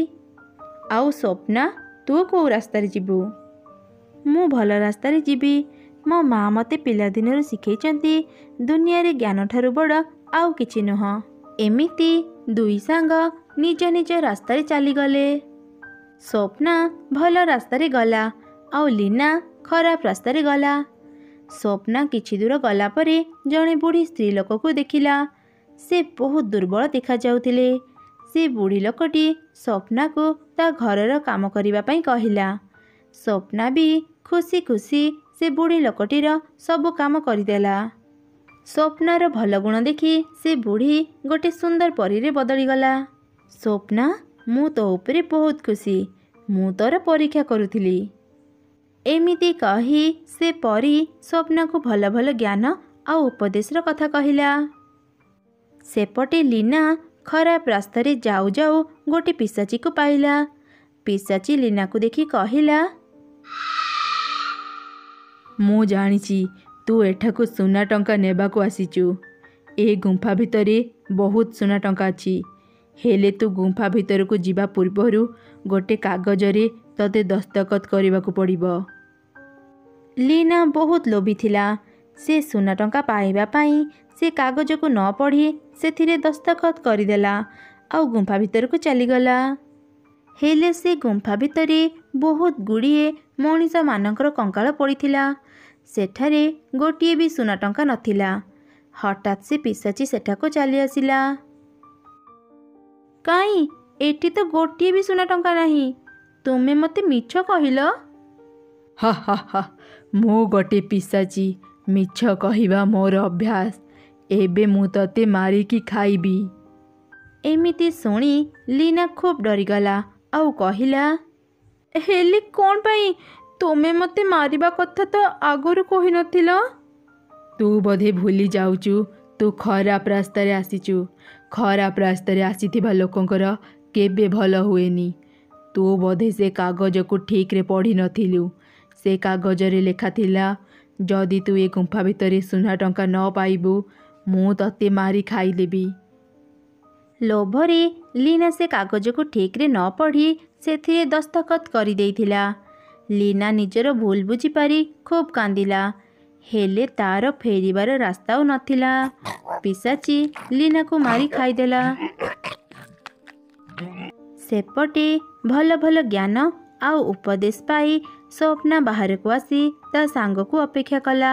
A: ଆଉ ସ୍ୱପ୍ନା, ତୁ କେଉଁ ରାସ୍ତାରେ ଯିବୁ? ମୁଁ ଭଲ ରାସ୍ତାରେ ଯିବି। ମୋ ମା ମୋତେ ପିଲାଦିନରୁ ଶିଖେଇଛନ୍ତି ଦୁନିଆରେ ଜ୍ଞାନ ଠାରୁ ବଡ଼ ଆଉ କିଛି ନୁହଁ। ଏମିତି ଦୁଇ ସାଙ୍ଗ ନିଜ ନିଜ ରାସ୍ତାରେ ଚାଲିଗଲେ। ସ୍ୱପ୍ନା ଭଲ ରାସ୍ତାରେ ଗଲା ଆଉ ଲୀନା ଖରାପ ରାସ୍ତାରେ ଗଲା। ସ୍ୱପ୍ନା କିଛି ଦୂର ଗଲା ପରେ ଜଣେ ବୁଢ଼ୀ ସ୍ତ୍ରୀ ଲୋକକୁ ଦେଖିଲା। ସେ ବହୁତ ଦୁର୍ବଳ ଦେଖାଯାଉଥିଲେ। ସେ ବୁଢ଼ୀ ଲୋକଟି ସ୍ୱପ୍ନାକୁ ତା ଘରର କାମ କରିବା ପାଇଁ କହିଲା। ସ୍ୱପ୍ନା ବି ଖୁସି ଖୁସି ସେ ବୁଢ଼ୀ ଲୋକଟିର ସବୁ କାମ କରିଦେଲା। ସ୍ୱପ୍ନାର ଭଲ ଗୁଣ ଦେଖି ସେ ବୁଢ଼ୀ ଗୋଟେ ସୁନ୍ଦର ପରୀରେ ବଦଳିଗଲା। ସ୍ୱପ୍ନା, ମୁଁ ତୋ ଉପରେ ବହୁତ ଖୁସି। ମୁଁ ତୋର ପରୀକ୍ଷା କରୁଥିଲି। ଏମିତି କହି ସେ ପରୀ ସ୍ୱପ୍ନାକୁ ଭଲ ଭଲ ଜ୍ଞାନ ଆଉ ଉପଦେଶର କଥା କହିଲା। ସେପଟେ ଲୀନା ଖରାପ ରାସ୍ତାରେ ଯାଉ ଯାଉ ଗୋଟେ ପିଶାଚିକୁ ପାଇଲା। ପିଶାଚି ଲୀନାକୁ ଦେଖି କହିଲା,
B: ମୁଁ ଜାଣିଛି ତୁ ଏଠାକୁ ସୁନା ଟଙ୍କା ନେବାକୁ ଆସିଛୁ। ଏ ଗୁମ୍ଫା ଭିତରେ ବହୁତ ସୁନା ଟଙ୍କା ଅଛି, ହେଲେ ତୁ ଗୁମ୍ଫା ଭିତରକୁ ଯିବା ପୂର୍ବରୁ ଗୋଟେ କାଗଜରେ ତତେ ଦସ୍ତଖତ କରିବାକୁ ପଡ଼ିବ।
A: ଲୀନା ବହୁତ ଲୋଭୀ ଥିଲା। ସେ ସୁନା ଟଙ୍କା ପାଇବା ପାଇଁ ସେ କାଗଜକୁ ନ ପଢ଼ି ସେଥିରେ ଦସ୍ତଖତ କରିଦେଲା ଆଉ ଗୁମ୍ଫା ଭିତରକୁ ଚାଲିଗଲା। ହେଲେ ସେ ଗୁମ୍ଫା ଭିତରେ ବହୁତ ଗୁଡ଼ିଏ ମଣିଷମାନଙ୍କର କଙ୍କାଳ ପଡ଼ିଥିଲା। ସେଠାରେ ଗୋଟିଏ ବି ସୁନା ଟଙ୍କା ନଥିଲା। ହଠାତ୍ ସେ ପିଶାଚି ସେଠାକୁ ଚାଲି ଆସିଲା। କାଇଁ, ଏଠି ତ ଗୋଟିଏ ବି ସୁନା ଟଙ୍କା ନାହିଁ। ତୁମେ ମୋତେ ମିଛ କହିଲ।
B: ହା ହା ହା, ମୁଁ ଗୋଟେ ପିଶାଚି। ମିଛ କହିବା ମୋର ଅଭ୍ୟାସ। ଏବେ ମୁଁ ତତେ ମାରିକି ଖାଇବି।
A: ଏମିତି ଶୁଣି ଲୀନା ଖୁବ୍ ଡରିଗଲା ଆଉ କହିଲା, ହେଲେ କ'ଣ ପାଇଁ? ତୁମେ ମୋତେ ମାରିବା କଥା ତ ଆଗରୁ କହିନଥିଲ।
B: ତୁ ବୋଧେ ଭୁଲି ଯାଉଛୁ ତୁ ଖରାପ ରାସ୍ତାରେ ଆସିଛୁ। ଖରାପ ରାସ୍ତାରେ ଆସିଥିବା ଲୋକଙ୍କର କେବେ ଭଲ ହୁଏନି। ତୁ ବୋଧେ ସେ କାଗଜକୁ ଠିକ୍ରେ ପଢ଼ିନଥିଲୁ। ସେ କାଗଜରେ ଲେଖା ଥିଲା
A: जदि तू ए गुंफा भितर सुना टंका न पाइबू मु तते मारी खाईदेबी। लोभरे लीना से कागज को ठीक रे न पढ़ी से दस्तखत कर देइथिला। लीना निजर भूल बुझी पारी खूब कांदिला हेले तार फेरिबार रास्ता नथिला। पिशाची लीना को मारी खाईदेला। सेपटे भल भल ज्ञान आउ उपदेश पाई स्वप्ना बाहर को आसी ता सांग को अपेक्षा कला।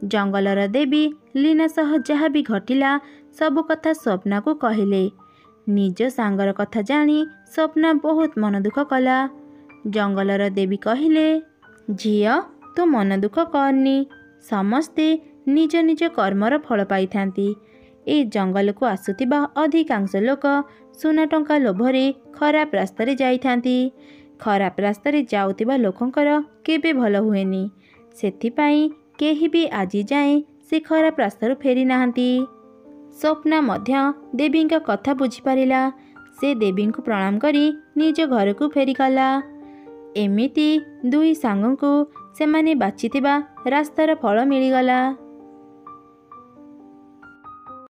A: जंगलर देवी लीना सह जहाँ भी घटिला सब कथा स्वप्ना को कहले। निज सांगर कथा जानी स्वप्ना बहुत मन दुख कला। जंगलर देवी कहले, झियो तू मन दुख करनी, समस्ते निज निज कर्मर फल पाई थांती। ए जंगल को आसुथिबा अधिकांश लोक सुना टंका लोभरे खराब रास्तारे जाइथांती। खराब रास्तारे जाउथिबा लोकंकर केबे भल हुएनी। सेथिपाई केही भी आजी जाए से खराब रास्तारू फेरी नाहांती। स्वप्ना मध्य देवी कथा बुझीपारा। से देवी को प्रणाम करी निज घर को फेरीगला। एमिति दुई सांग को सेमाने बाछिथिबा रास्तार फल मिलीगला।